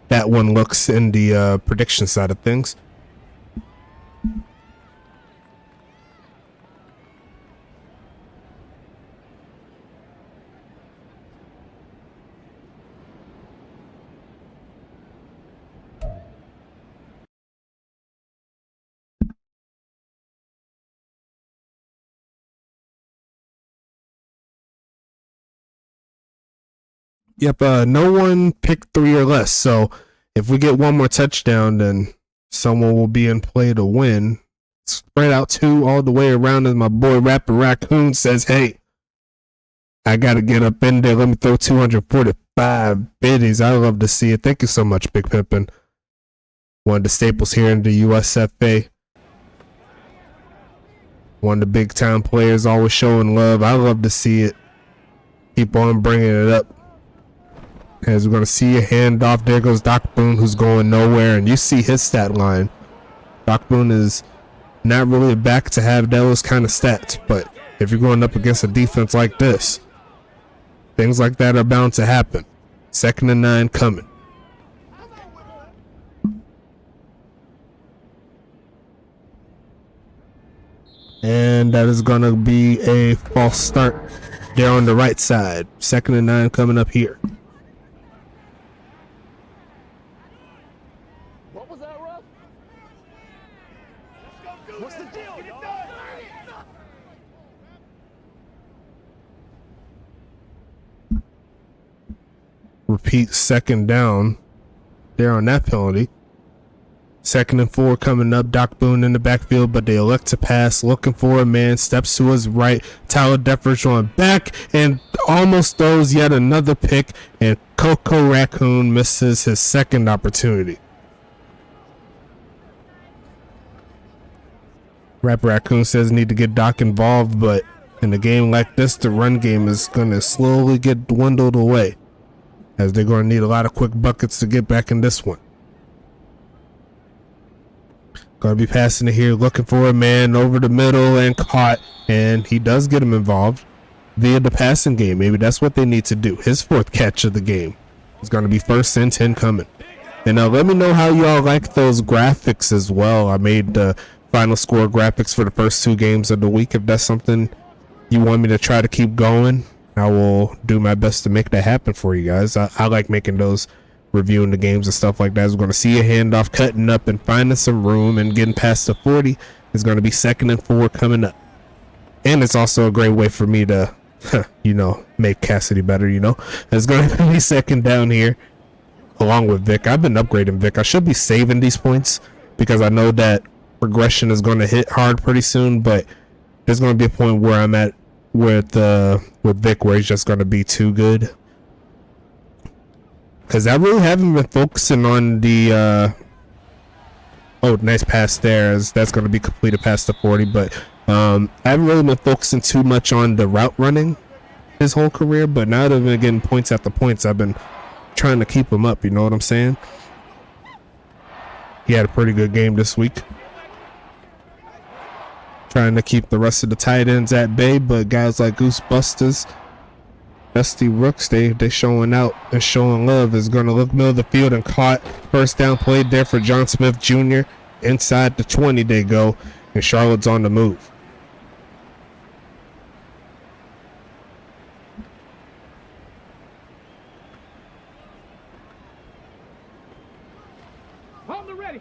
that one looks in the prediction side of things. Yep, no one picked 3 or less. So if we get one more touchdown, then someone will be in play to win. Spread out 2 all the way around, as my boy Rapper Raccoon says, hey, I got to get up in there. Let me throw 245 biddies. I love to see it. Thank you so much, Big Pimpin'. One of the staples here in the USFA. One of the big time players, always showing love. I love to see it. Keep on bringing it up. As we're going to see a handoff. There goes Doc Boone, who's going nowhere. And you see his stat line. Doc Boone is not really a back to have those kind of stats. But if you're going up against a defense like this, things like that are bound to happen. 2nd and 9 coming. And that is going to be a false start there on the right side. 2nd and 9 coming up here. What was that, Ruff? What's the deal? Get it done. Repeat 2nd down there on that penalty. 2nd and 4 coming up. Doc Boone in the backfield, but they elect to pass. Looking for a man. Steps to his right. Tyler Deferich on back and almost throws yet another pick. And Coco Raccoon misses his 2nd opportunity. Rapper Raccoon says need to get Doc involved, but in a game like this, the run game is going to slowly get dwindled away, as they're going to need a lot of quick buckets to get back in this one. Going to be passing it here, looking for a man over the middle and caught. And he does get him involved via the passing game. Maybe that's what they need to do. His 4th catch of the game is going to be 1st and 10 coming. And let me know how y'all like those graphics as well. I made the final score graphics for the first 2 games of the week. If that's something you want me to try to keep going, I will do my best to make that happen for you guys. I like making those, reviewing the games and stuff like that. We're going to see a handoff cutting up and finding some room and getting past the 40. Is going to be 2nd and 4 coming up. And it's also a great way for me to, make Cassidy better, It's going to be 2nd down here along with Vic. I've been upgrading Vic. I should be saving these points because I know that progression is going to hit hard pretty soon, but there's going to be a point where I'm at with Vic where he's just going to be too good. Because I really haven't been focusing on the nice pass there, as that's going to be completed past the 40, but I haven't really been focusing too much on the route running his whole career, but now that I've been getting points after points, I've been trying to keep him up, you know what I'm saying? He had a pretty good game this week. Trying to keep the rest of the tight ends at bay, but guys like Goosebusters, Dusty Rooks, they showing out and showing love. Is going to look middle of the field and caught. 1st down played there for John Smith Jr. Inside the 20 they go, and Charlotte's on the move. On the ready.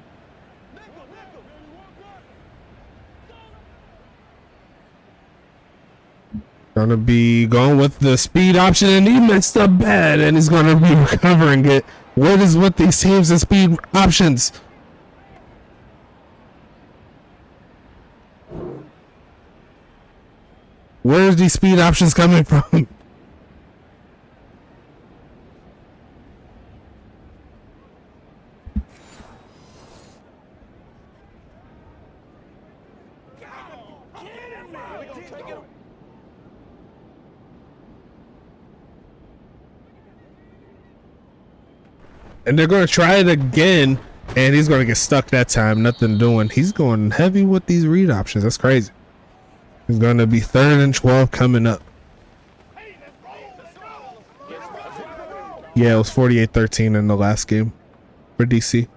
Gonna be going with the speed option, and he messed up bad, and he's gonna be recovering it. What is with these teams and speed options? Where's these speed options coming from? And they're going to try it again, and he's going to get stuck that time. Nothing doing. He's going heavy with these read options. That's crazy. It's going to be 3rd and 12 coming up. Yeah, it was 48-13 in the last game for DC.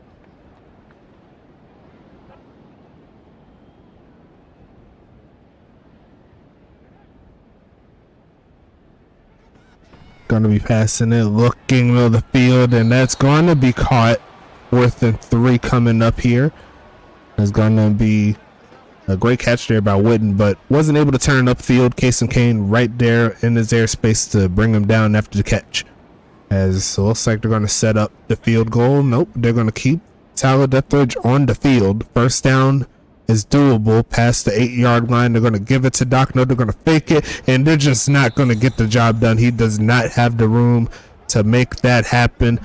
Going to be passing it, looking to the field, and that's going to be caught. 4th and 3 coming up here. It's going to be a great catch there by Witten, but wasn't able to turn upfield. Case and Kane right there in his airspace to bring him down after the catch. As it looks like they're going to set up the field goal. Nope, they're going to keep Tyler Deathridge on the field. First down is doable past the 8-yard line. They're going to give it to Doc. No, they're going to fake it, and they're just not going to get the job done. He does not have the room to make that happen.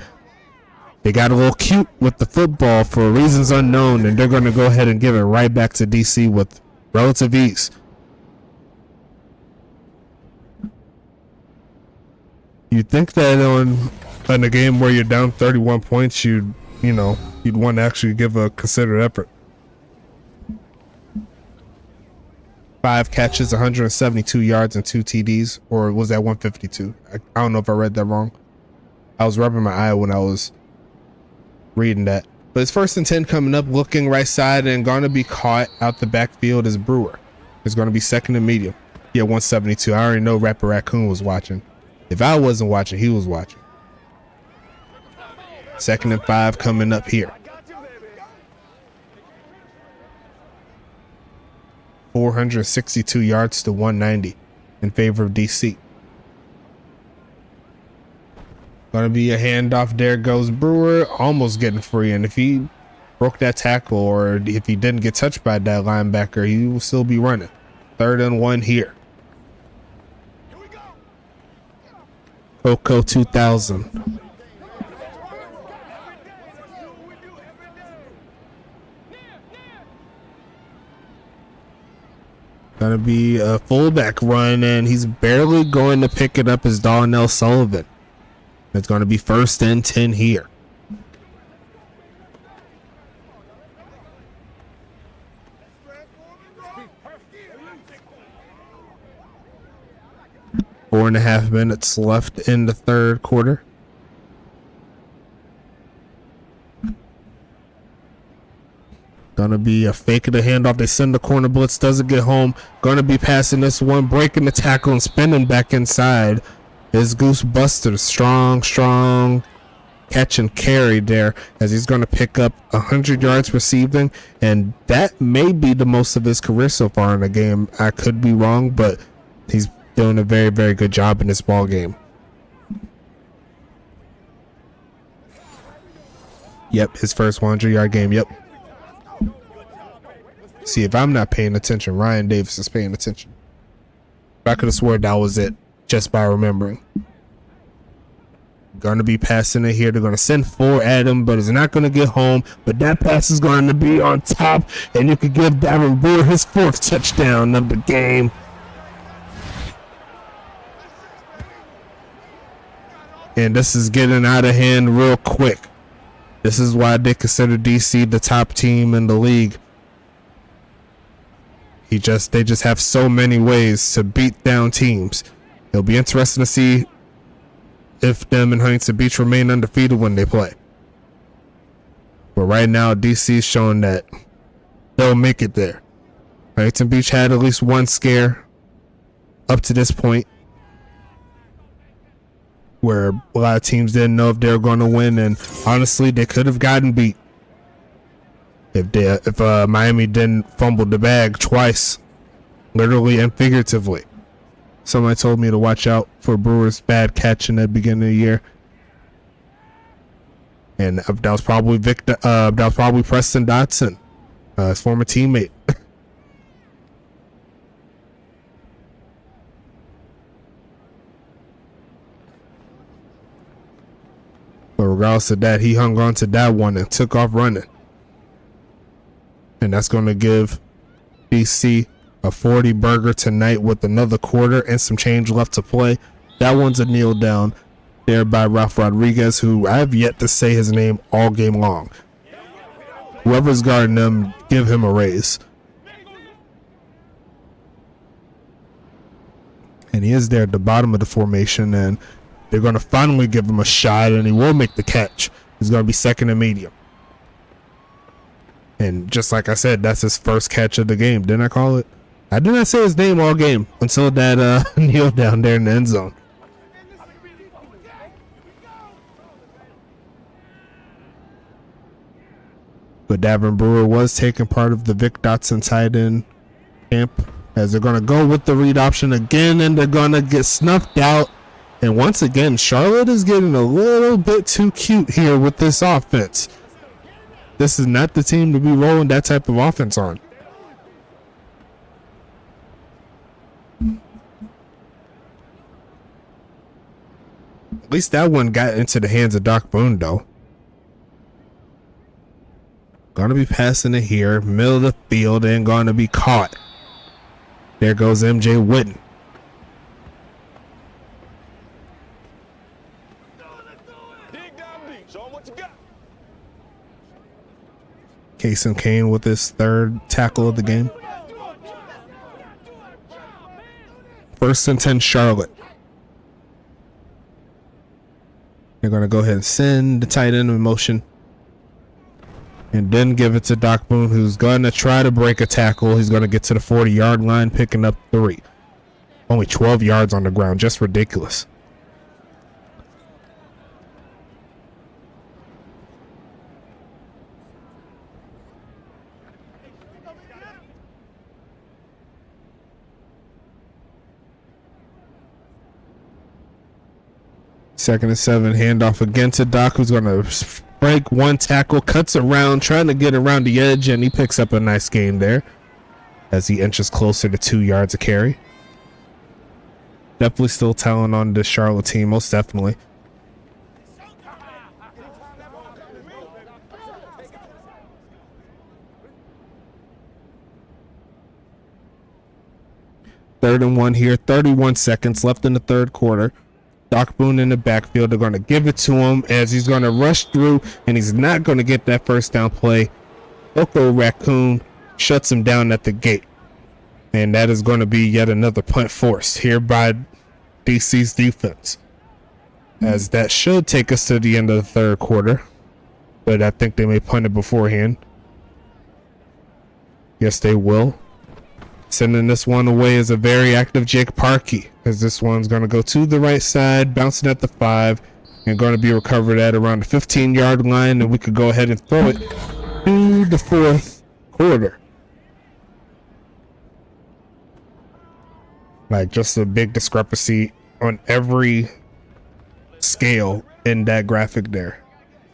They got a little cute with the football for reasons unknown, and they're going to go ahead and give it right back to DC with relative ease. You'd think that in a game where you're down 31 points, you'd want to actually give a considered effort. 5 catches, 172 yards, and 2 TDs, or was that 152? I don't know if I read that wrong. I was rubbing my eye when I was reading that. But it's 1st and 10 coming up, looking right side, and going to be caught out the backfield is Brewer. It's going to be 2nd and medium. Yeah, 172. I already know Rapper Raccoon was watching. If I wasn't watching, he was watching. 2nd and 5 coming up here. 462 yards to 190 in favor of DC. Gonna be a handoff. There goes Brewer, almost getting free. And if he broke that tackle, or if he didn't get touched by that linebacker, he will still be running. 3rd and 1 here. Coco 2000. Gonna be a fullback run, and he's barely going to pick it up as Darnell Sullivan. It's going to be 1st and 10 here. Four and a half minutes left in the 3rd quarter. Gonna be a fake of the handoff. They send the corner blitz, doesn't get home. Gonna be passing this one, breaking the tackle and spinning back inside. Is Goose Buster. Strong catch and carry there, as he's going to pick up 100 yards receiving, and that may be the most of his career so far in the game. I could be wrong, but he's doing a very, very good job in this ball game. Yep, his first 100-yard game. Yep. See, if I'm not paying attention, Ryan Davis is paying attention. I could have sworn that was it just by remembering. Going to be passing it here. They're going to send 4 at him, but it's not going to get home. But that pass is going to be on top, and you could give Darren Brewer his 4th touchdown of the game. And this is getting out of hand real quick. This is why they consider DC the top team in the league. They just have so many ways to beat down teams. It'll be interesting to see if them and Huntington Beach remain undefeated when they play. But right now, DC is showing that they'll make it there. Huntington Beach had at least one scare up to this point, where a lot of teams didn't know if they were going to win, and honestly, they could have gotten beat if Miami didn't fumble the bag twice, literally and figuratively. Somebody told me to watch out for Brewers' bad catch in the beginning of the year. And that was probably that was probably Preston Dotson, his former teammate. But regardless of that, he hung on to that one and took off running. And that's going to give DC a 40 burger tonight with another quarter and some change left to play. That one's a kneel down there by Ralph Rodriguez, who I have yet to say his name all game long. Whoever's guarding them, give him a raise. And he is there at the bottom of the formation, and they're going to finally give him a shot, and he will make the catch. He's going to be second and medium. And just like I said, that's his first catch of the game. Didn't I call it? I did not say his name all game until that kneel down there in the end zone. But Davin Brewer was taking part of the Vic Dotson tight end camp, as they're going to go with the read option again, and they're going to get snuffed out. And once again, Charlotte is getting a little bit too cute here with this offense. This is not the team to be rolling that type of offense on. At least that one got into the hands of Doc Boone, though. Gonna be passing it here, middle of the field, and gonna be caught. There goes MJ Witten. Kason Kane with his third tackle of the game. 1st and 10 Charlotte. They're going to go ahead and send the tight end in motion. And then give it to Doc Boone, who's going to try to break a tackle. He's going to get to the 40-yard line, picking up 3. Only 12 yards on the ground. Just ridiculous. Second and 7, handoff again to Doc, who's going to break one tackle, cuts around, trying to get around the edge, and he picks up a nice gain there as he inches closer to 2 yards of carry. Definitely still talent on the Charlotte team, most definitely. Third and 1 here, 31 seconds left in the third quarter. Doc Boone in the backfield. They're going to give it to him as he's going to rush through, and he's not going to get that first down play. Oko Raccoon shuts him down at the gate. And that is going to be yet another punt forced here by DC's defense, as that should take us to the end of the third quarter. But I think they may punt it beforehand. Yes, they will. Sending this one away is a very active Jake Parkey, as this one's going to go to the right side, bouncing at the 5, and going to be recovered at around the 15-yard line, and we could go ahead and throw it to the fourth quarter. Like, just a big discrepancy on every scale in that graphic there,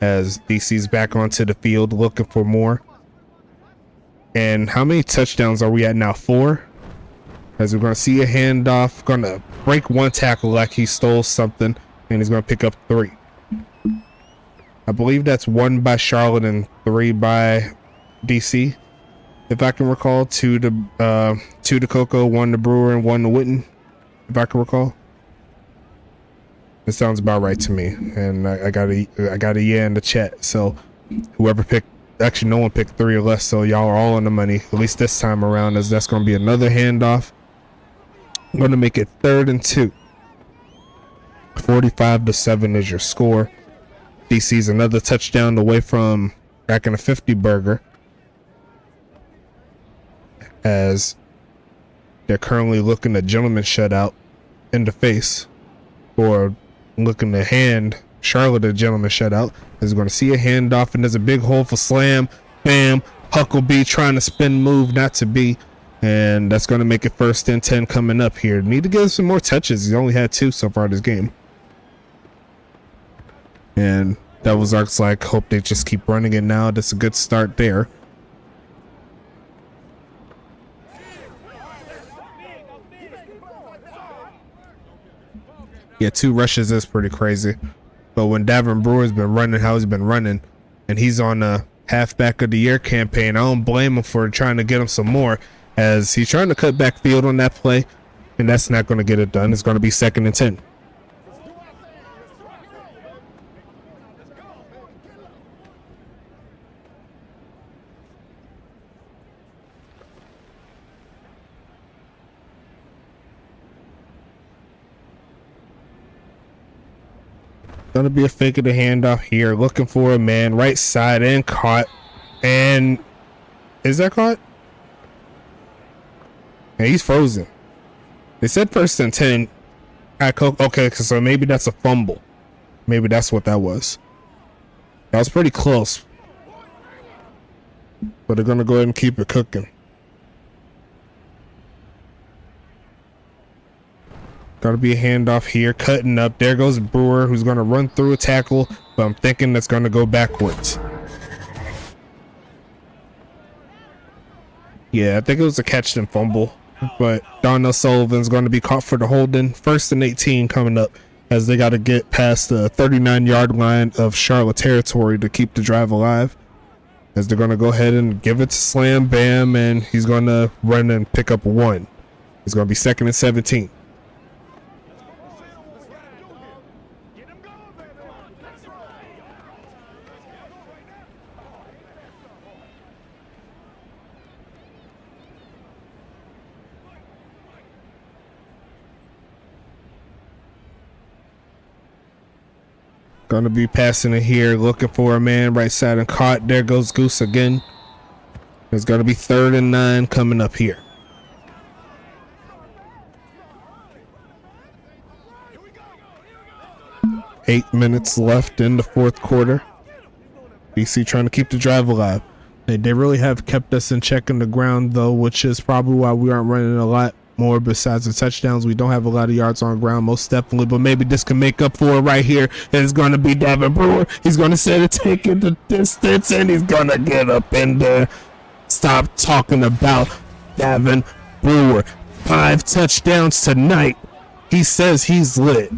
as DC's back onto the field looking for more. And how many touchdowns are we at now? 4? As we're going to see a handoff, going to break one tackle like he stole something, and he's going to pick up 3. I believe that's 1 by Charlotte and 3 by DC, if I can recall. 2 to Coco, 1 to Brewer, and 1 to Witten, if I can recall. It sounds about right to me, and I got a yeah in the chat. So whoever picked. Actually, no one picked 3 or less, so y'all are all on the money, at least this time around, as that's going to be another handoff. I'm going to make it 3rd and 2. 45-7 is your score. DC's another touchdown away from back in a 50 burger, as they're currently looking a gentleman shutout in the face, or looking to hand Charlotte a gentleman shutout. Is going to see a handoff, and there's a big hole for slam. Bam. Huckabee trying to spin move, not to be, And that's going to make it 1st and 10 coming up here. Need to get some more touches. He's only had 2 so far this game. And Devil's Ark's like, hope they just keep running it now. That's a good start there. Yeah, 2 rushes is pretty crazy. But when Davin Brewer's been running how he's been running, and he's on a halfback of the year campaign, I don't blame him for trying to get him some more, as he's trying to cut back field on that play, and that's not going to get it done. It's going to be 2nd and 10. Gonna be a fake of the handoff here, looking for a man right side and caught. And is that caught? Yeah, he's frozen. They said 1st and 10. Okay, so maybe that's a fumble. Maybe that's what that was. That was pretty close. But they're gonna go ahead and keep it cooking. Gotta be a handoff here, cutting up. There goes Brewer, who's gonna run through a tackle, but I'm thinking that's gonna go backwards. Yeah, I think it was a catch and fumble, but Donnell Sullivan's gonna be caught for the holding. 1st and 18 coming up, as they gotta get past the 39-yard line of Charlotte territory to keep the drive alive. As they're gonna go ahead and give it to Slam Bam, and he's gonna run and pick up 1. It's gonna be 2nd and 17. Gonna be passing it here, looking for a man right side and caught. There goes Goose again. It's gonna be 3rd and 9 coming up here. Eight minutes left in the 4th quarter. BC trying to keep the drive alive. They really have kept us in check on the ground though, which is probably why we aren't running a lot more besides the touchdowns. We don't have a lot of yards on ground, most definitely, but maybe this can make up for it right here. It's going to be Davin Brewer. He's going to set it, take it the distance, and he's going to get up in there. Stop talking about Davin Brewer. 5 touchdowns tonight. He says he's lit.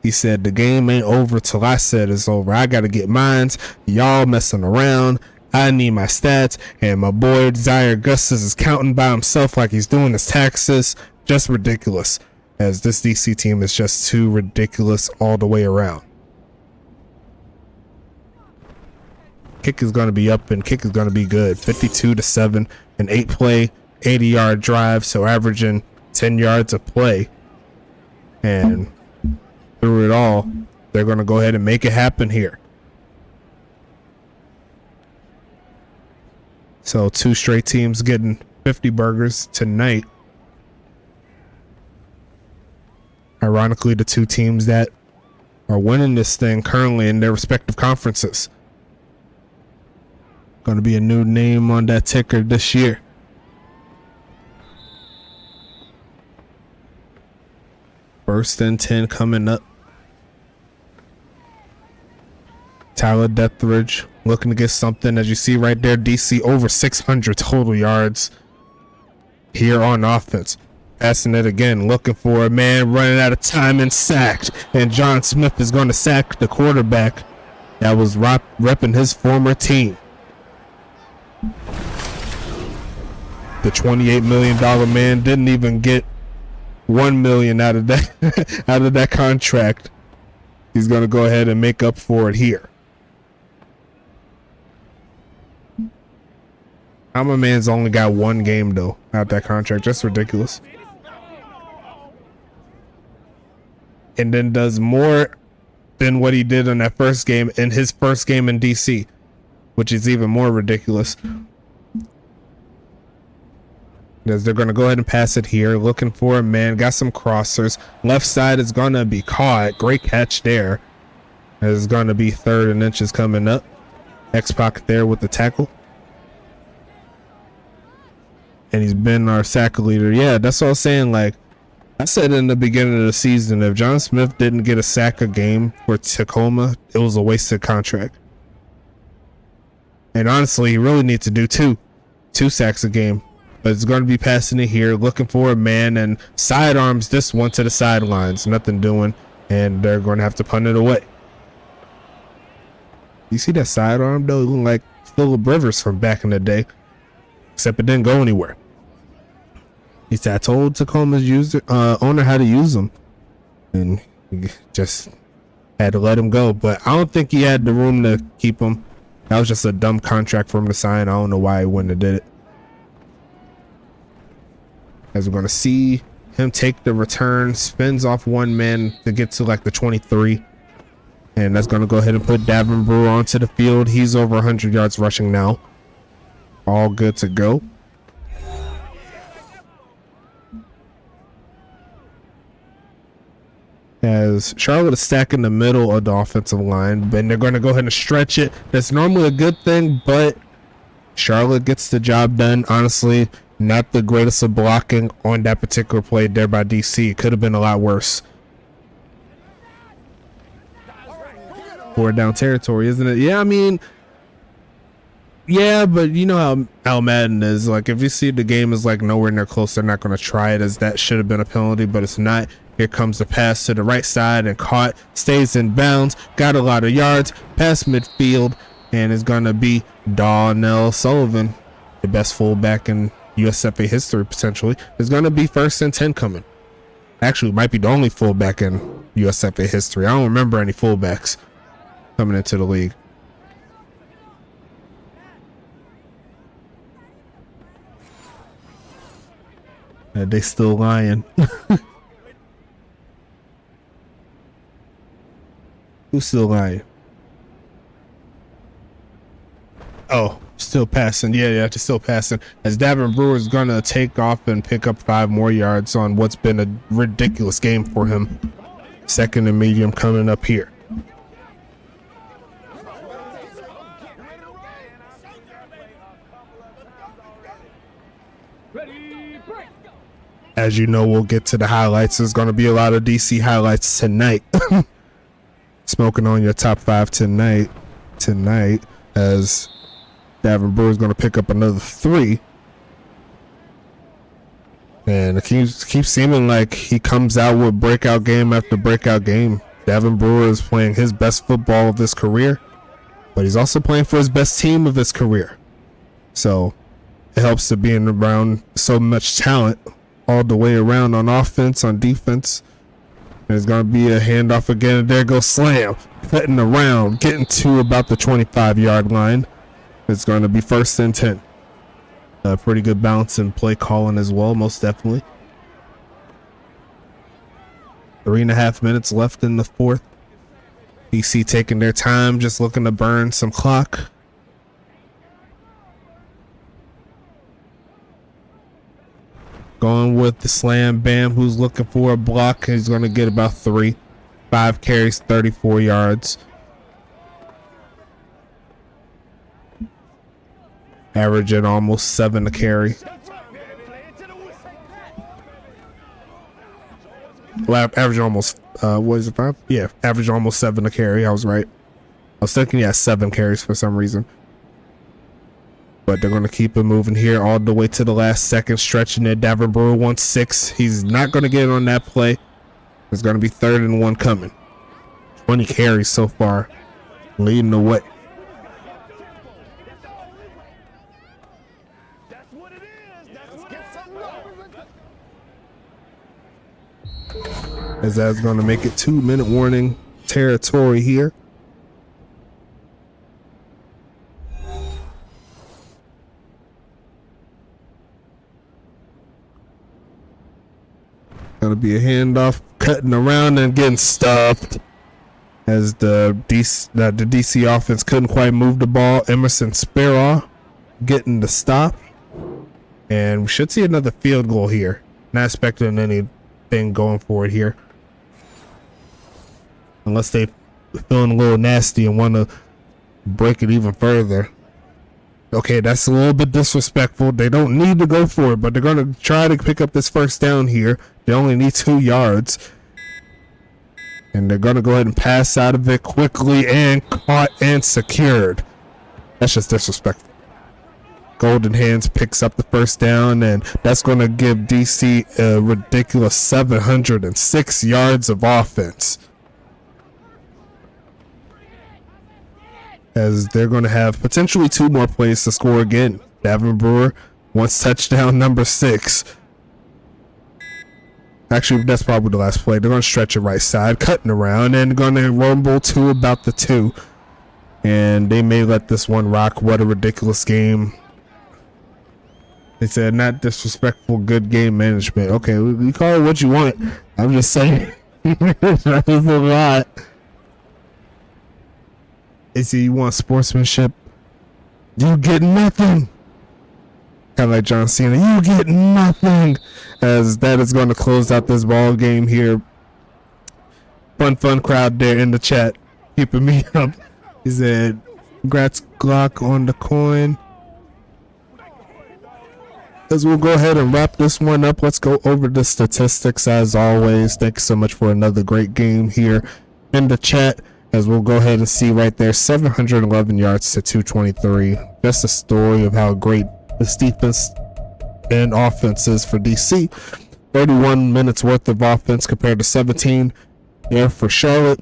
He said, the game ain't over till I said it's over. I got to get mines. Y'all messing around. I need my stats. And my boy Zaire Augustus is counting by himself like he's doing his taxes. Just ridiculous. As this DC team is just too ridiculous all the way around. Kick is going to be up and kick is going to be good. 52-7, an 8-play, 80-yard drive. So averaging 10 yards a play. And through it all, they're going to go ahead and make it happen here. So 2 straight teams getting 50 burgers tonight. Ironically, the 2 teams that are winning this thing currently in their respective conferences. Going to be a new name on that ticker this year. First and 10 coming up. Tyler Deathridge looking to get something. As you see right there, DC over 600 total yards here on offense. Passing it again, looking for a man, running out of time and sacked. And John Smith is going to sack the quarterback that was repping his former team. The $28 million man didn't even get $1 million out of that contract. He's going to go ahead and make up for it here. How my man's only got 1 game though out that contract, just ridiculous. And then does more than what he did in that first game, in his first game in DC, which is even more ridiculous. As they're going to go ahead and pass it here, looking for a man, got some crossers. Left side is going to be caught. Great catch there. There's going to be 3rd and inches coming up. X-Pac there with the tackle. And he's been our sack leader. Yeah, that's what I was saying. Like I said in the beginning of the season, if John Smith didn't get a sack a game for Tacoma, it was a wasted contract. And honestly, he really needs to do two sacks a game. But it's going to be passing it here, looking for a man, and sidearms this one to the sidelines. Nothing doing, and they're going to have to punt it away. You see that sidearm, though? It looked like Phillip Rivers from back in the day, except it didn't go anywhere. He said, I told Tacoma's owner how to use them, and he just had to let him go. But I don't think he had the room to keep him. That was just a dumb contract for him to sign. I don't know why he wouldn't have did it. As we're going to see him take the return, spins off one man to get to like the 23. And that's going to go ahead and put Davin Brewer onto the field. He's over 100 yards rushing now. All good to go. As Charlotte is stacking the middle of the offensive line, but they're going to go ahead and stretch it. That's normally a good thing, but Charlotte gets the job done. Honestly, not the greatest of blocking on that particular play there by DC. It could have been a lot worse. 4th down territory, isn't it? Yeah, I mean, yeah, but you know how Madden is. Like, if you see the game is like nowhere near close, they're not going to try it, as that should have been a penalty, but it's not. Here comes the pass to the right side and caught, stays in bounds, got a lot of yards, past midfield, and it's going to be Donnell Sullivan, the best fullback in USFA history, potentially. It's going to be 1st and 10 coming. Actually, it might be the only fullback in USFA history. I don't remember any fullbacks coming into the league. And they still lying. Who's still lying? Oh, still passing. Yeah, just still passing. As Davin Brewer is going to take off and pick up 5 more yards on what's been a ridiculous game for him. 2nd and medium coming up here. As you know, we'll get to the highlights. There's going to be a lot of DC highlights tonight. Smoking on your top 5 tonight, as Davin Brewer is going to pick up another 3. And it keeps seeming like he comes out with breakout game after breakout game. Davin Brewer is playing his best football of his career, but he's also playing for his best team of his career. So it helps to being around so much talent all the way around on offense, on defense. There's going to be a handoff again, and there goes Slam, cutting around, getting to about the 25-yard line. It's going to be 1st and 10. Pretty good bounce and play calling as well, most definitely. 3.5 minutes left in the 4th. DC taking their time, just looking to burn some clock. Going with the slam bam, who's looking for a block. He's going to get about 3. 5 carries, 34 yards. Averaging almost 7 a carry. Well, averaging almost, what is it, 5? Yeah, averaging almost 7 a carry. I was right. I was thinking he had 7 carries for some reason. But they're going to keep it moving here all the way to the last second, stretching it. Davin Brewer wants 6. He's not going to get on that play. It's going to be 3rd and 1 coming. 20 carries so far, leading the way. That's what it is. Let's get some love. As that's going to make it 2-minute warning territory here. Gonna be a handoff, cutting around and getting stuffed. As the DC offense couldn't quite move the ball. Emerson Sparrow getting the stop, and we should see another field goal here. Not expecting anything going for it here, unless they feeling a little nasty and want to break it even further. Okay, that's a little bit disrespectful. They don't need to go for it, but they're going to try to pick up this first down here. They only need 2 yards. And they're going to go ahead and pass out of it quickly and caught and secured. That's just disrespectful. Golden Hands picks up the first down, and that's going to give DC a ridiculous 706 yards of offense. As they're going to have potentially 2 more plays to score again. Davin Brewer wants touchdown number 6. Actually, that's probably the last play. They're going to stretch it right side, cutting around, and going to rumble to about the 2. And they may let this one rock. What a ridiculous game. They said not disrespectful, good game management. Okay, we call it what you want. I'm just saying. That was a lot. They say you want sportsmanship. You get nothing. Kind of like John Cena. You get nothing. As that is going to close out this ball game here. Fun crowd there in the chat. Keeping me up. He said, congrats Glock on the coin. As we'll go ahead and wrap this one up, let's go over the statistics as always. Thanks so much for another great game here in the chat. As we'll go ahead and see right there, 711 yards to 223. Just a story of how great this defense and offense is for DC. 31 minutes worth of offense compared to 17 there for Charlotte.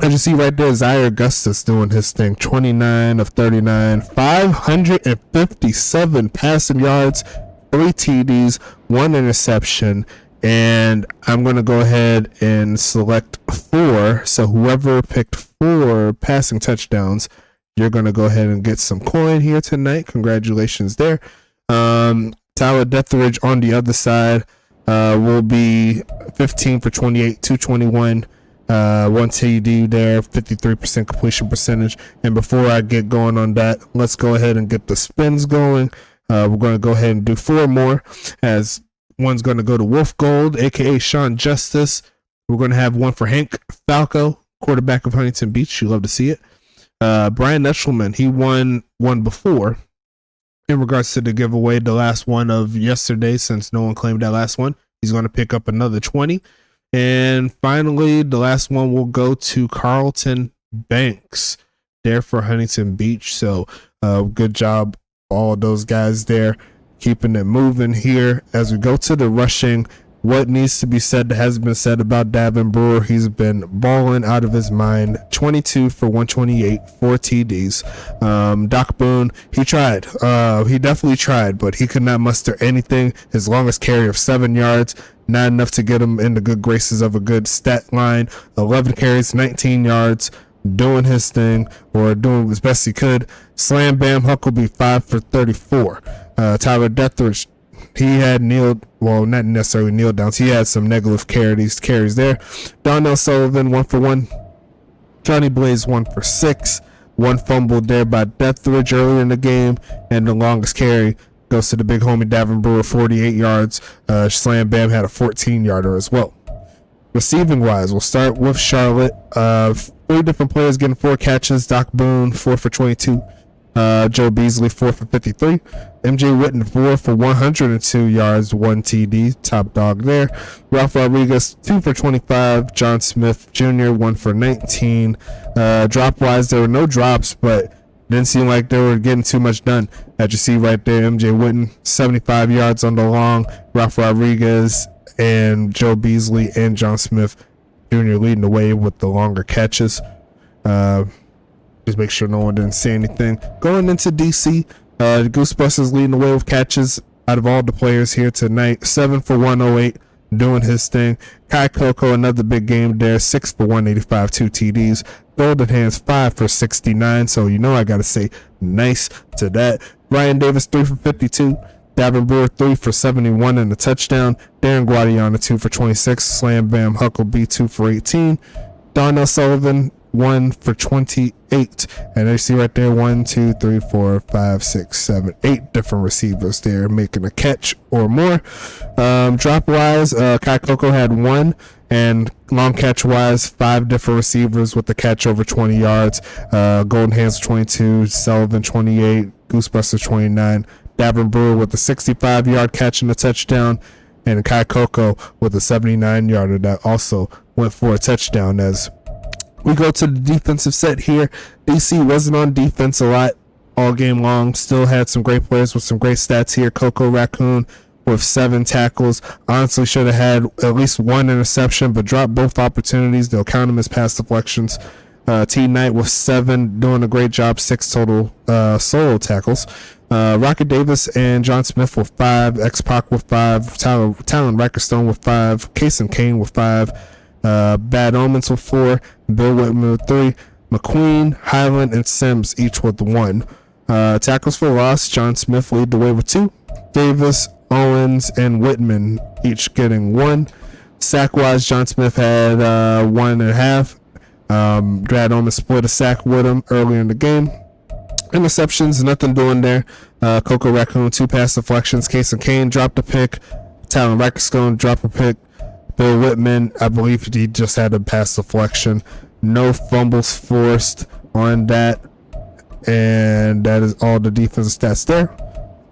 As you see right there, Zaire Augustus doing his thing. 29 of 39, 557 passing yards, 3 TDs, 1 interception. And I'm going to go ahead and select 4. So whoever picked 4 passing touchdowns, you're going to go ahead and get some coin here tonight. Congratulations there. Tyler Detheridge on the other side will be 15 for 28, 221. 1 TD there, 53% completion percentage. And before I get going on that, let's go ahead and get the spins going. We're going to go ahead and do 4 more, as one's going to go to Wolf Gold, aka Sean Justice. We're going to have one for Hank Falco, quarterback of Huntington Beach. You love to see it. Brian Etchelman, he won one before in regards to the giveaway, the last one of yesterday, since no one claimed that last one. He's going to pick up another 20. And finally, the last one will go to Carlton Banks there for Huntington Beach. So good job, all of those guys there, keeping it moving here. As we go to the rushing, what needs to be said that hasn't been said about Davin Brewer. He's been balling out of his mind. 22 for 128, 4 TDs. Doc Boone, he tried. He definitely tried, but he could not muster anything. His longest carry of 7 yards. Not enough to get him in the good graces of a good stat line. 11 carries, 19 yards, doing his thing, or doing as best he could. Slam Bam Huckabee, 5 for 34. Tyler Detheridge, he had not necessarily kneel downs. He had some negative carries there. Donnell Sullivan, 1 for 1. Johnny Blaze, 1 for 6. 1 fumble there by Detheridge earlier in the game, and the longest carry goes to the big homie Davin Brewer, 48 yards. Slam Bam had a 14-yarder as well. Receiving wise, we'll start with Charlotte. 3 different players getting 4 catches. Doc Boone, 4 for 22. Joe Beasley, 4 for 53. MJ Witten, 4 for 102 yards, 1 TD. Top dog there. Ralph Rodriguez, 2 for 25. John Smith Jr., 1 for 19. Drop wise, there were no drops, but didn't seem like they were getting too much done. As you see right there, MJ Witten, 75 yards on the long. Ralph Rodriguez and Joe Beasley and John Smith Jr. leading the way with the longer catches. Just make sure no one didn't say anything. Going into DC, Goosebusters leading the way with catches out of all the players here tonight. 7 for 108, doing his thing. Kai Coco, another big game there. 6 for 185, 2 TDs. Golden Hands, 5 for 69. So you know I gotta say nice to that. Ryan Davis, 3 for 52. Davin Brewer, 3 for 71 and a touchdown. Darren Guadiana, 2 for 26. Slam Bam Huckabee, 2 for 18. Donnell Sullivan, 1 for 28. And you see right there, 1, 2, 3, 4, 5, 6, 7, 8 different receivers there making a catch or more. Drop wise, Kai Coco had 1, and long catch wise, 5 different receivers with the catch over 20 yards. Golden Hands 22, Sullivan 28, Goosebuster 29, Davin Brewer with a 65-yard catch and a touchdown, and Kai Coco with a 79-yarder that also went for a touchdown. As we go to the defensive set here, DC wasn't on defense a lot all game long. Still had some great players with some great stats here. Coco Raccoon with 7 tackles. Honestly, should have had at least 1 interception, but dropped both opportunities. They'll count them as pass deflections. T Knight with 7, doing a great job. 6 total solo tackles. Rocket Davis and John Smith with 5. X-Pac with 5. Talon Rackerstone with 5. Kason Kane with 5. Bad Omens with 4. Bill Whitman with 3. McQueen, Highland, and Sims each with 1. Tackles for loss, John Smith lead the way with 2. Davis, Owens, and Whitman each getting 1. Sack-wise, John Smith had 1.5. Brad Owens split a sack with him earlier in the game. Interceptions, nothing doing there. Coco Raccoon, 2 pass deflections. Kason Kane dropped a pick. Talon Rackerstone dropped a pick. Bill Whitman, I believe he just had a pass deflection. No fumbles forced on that. And that is all the defensive stats there.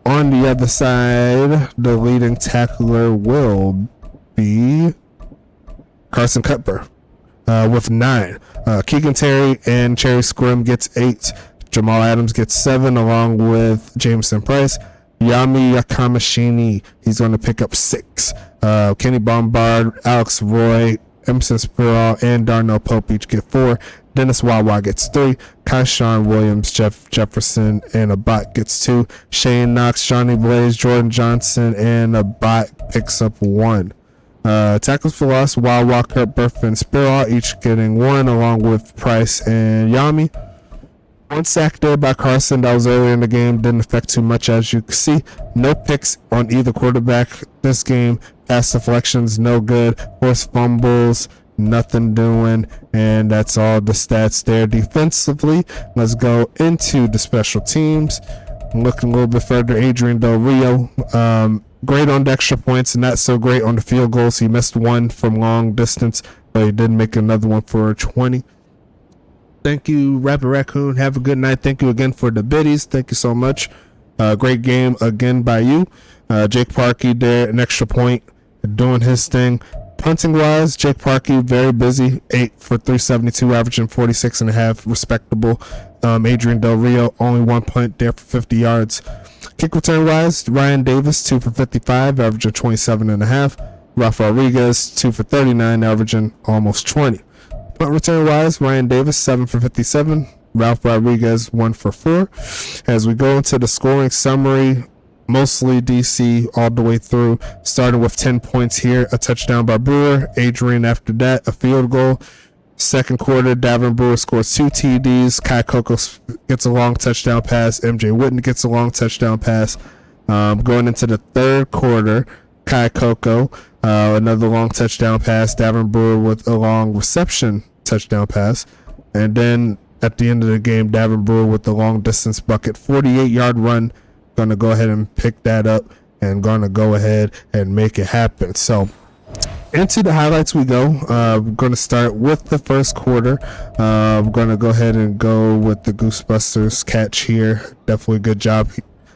On the other side, the leading tackler will be Carson Cutber with 9. Keegan Terry and Cherry Scrim gets 8. Jamal Adams gets 7 along with Jameson Price. Yami Yakamashini, he's going to pick up 6. Kenny Bombard, Alex Roy, Emerson Spirall, and Darnell Pope each get 4. Dennis Wawa gets 3. Kaishawn Williams, Jeff Jefferson, and Abat gets 2. Shane Knox, Johnny Blaze, Jordan Johnson, and Abat picks up 1. Tackles for loss, Wawa, Kurt Burf, and Spirall each getting 1 along with Price and Yami. 1 sack there by Carson. That was earlier in the game. Didn't affect too much, as you can see. No picks on either quarterback this game. Pass deflections, no good. Forced fumbles, nothing doing. And that's all the stats there defensively. Let's go into the special teams. Looking a little bit further, Adrian Del Rio. Great on the extra points and not so great on the field goals. He missed 1 from long distance, but he did make another one for 20. Thank you, Rapper Raccoon. Have a good night. Thank you again for the biddies. Thank you so much. Great game again by you. Jake Parkey there, an extra point, doing his thing. Punting wise, Jake Parkey very busy. 8 for 372, averaging 46.5, respectable. Adrian Del Rio only 1 punt there for 50 yards. Kick return wise, Ryan Davis 2 for 55, averaging 27.5. Ralph Rodriguez 2 for 39, averaging almost 20. Punt return wise, Ryan Davis 7 for 57, Ralph Rodriguez 1 for 4. As we go into the scoring summary, mostly DC all the way through, starting with 10 points here, a touchdown by Brewer. Adrian after that, a field goal. Second quarter, Davin Brewer scores 2 TDs. Kai Coco gets a long touchdown pass. MJ Whitten gets a long touchdown pass. Going into the third quarter, Kai Coco, another long touchdown pass. Davin Brewer with a long reception touchdown pass. And then at the end of the game, Davin Brewer with the long distance bucket, 48-yard run. Going to go ahead and pick that up and going to go ahead and make it happen. So into the highlights we go. We're going to start with the first quarter. We're going to go ahead and go with the Goosebusters catch here. Definitely good job.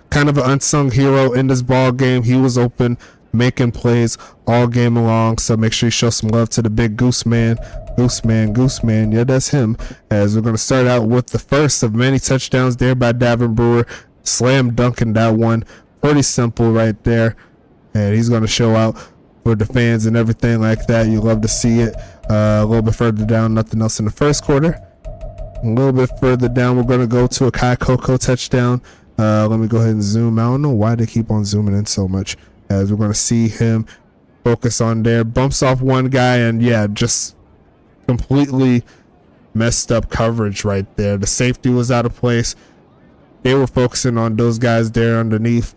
Kind of an unsung hero in this ball game. He was open, making plays all game long. So make sure you show some love to the big Goose Man. Goose Man. Yeah, that's him. As we're going to start out with the first of many touchdowns there by Davin Brewer. Slam dunking that one. Pretty simple right there. And he's going to show out for the fans and everything like that. You love to see it. A little bit further down, nothing else in the first quarter. A little bit further down, we're going to go to a Kai Coco touchdown. Let me go ahead and zoom. I don't know why they keep on zooming in so much. As we're going to see him focus on there. Bumps off one guy, and yeah, just completely messed up coverage right there. The safety was out of place. They were focusing on those guys there underneath.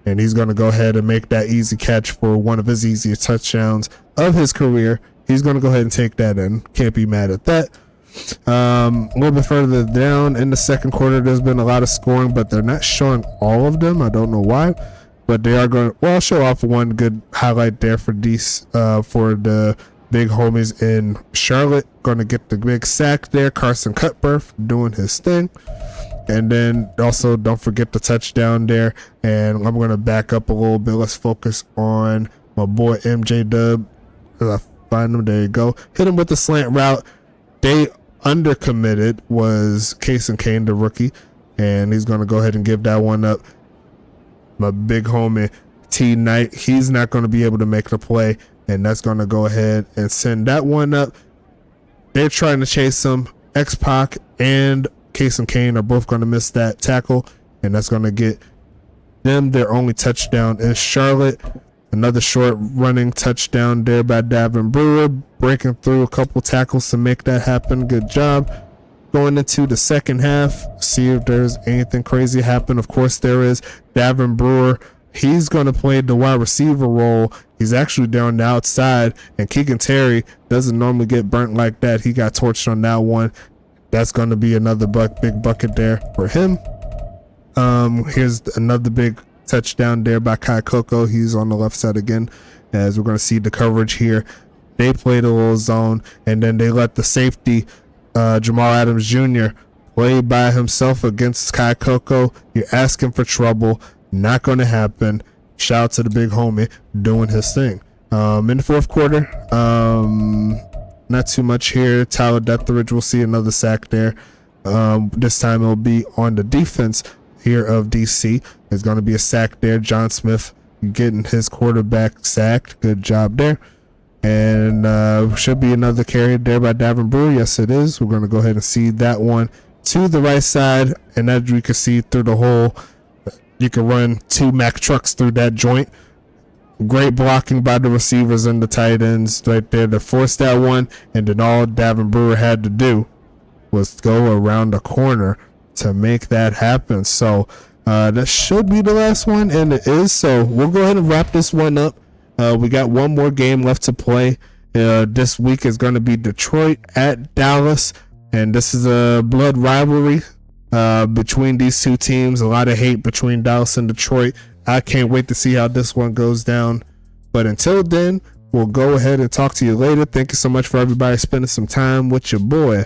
And he's going to go ahead and make that easy catch for one of his easiest touchdowns of his career. He's going to go ahead and take that in. Can't be mad at that. A little bit further down in the second quarter, there's been a lot of scoring, but they're not showing all of them. I don't know why, but they are going to, well, I'll show off one good highlight there for these, for the big homies in Charlotte. Going to get the big sack there. Carson Cutbirth doing his thing. And then also don't forget the touchdown there. And I'm going to back up a little bit. Let's focus on my boy MJ Dub. I find him. There you go. Hit him with the slant route. They undercommitted was Case and Kane, the rookie. And he's going to go ahead and give that one up. My big homie T Knight. He's not going to be able to make the play. And that's going to go ahead and send that one up. They're trying to chase him. X-Pac and Case and Kane are both going to miss that tackle, and that's going to get them their only touchdown in Charlotte. Another short running touchdown there by Davin Brewer, breaking through a couple tackles to make that happen. Good job. Going into the second half, see if there's anything crazy happen. Of course there is. Davin Brewer, he's going to play the wide receiver role. He's actually down the outside, and Keegan Terry doesn't normally get burnt like that. He got torched on that one. That's going to be another big bucket there for him. Here's another big touchdown there by Kai Coco. He's on the left side again, as we're going to see the coverage here. They played a little zone, and then they let the safety, Jamal Adams Jr., play by himself against Kai Coco. You're asking for trouble. Not going to happen. Shout out to the big homie doing his thing. In the fourth quarter, not too much here. Tyler Detheridge will see another sack there. This time it'll be on the defense here of DC. There's going to be a sack there. John Smith getting his quarterback sacked. Good job there. And should be another carry there by Davin Brewer. Yes, it is. We're going to go ahead and see that one to the right side. And as you can see through the hole, you can run two Mack trucks through that joint. Great blocking by the receivers and the tight ends right there to force that one. And then all Davin Brewer had to do was go around the corner to make that happen. So that should be the last one, and it is. So we'll go ahead and wrap this one up. We got one more game left to play. This week is going to be Detroit at Dallas, and this is a blood rivalry between these two teams. A lot of hate between Dallas and Detroit. I can't wait to see how this one goes down. But until then, we'll go ahead and talk to you later. Thank you so much for everybody spending some time with your boy.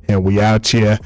And we out here.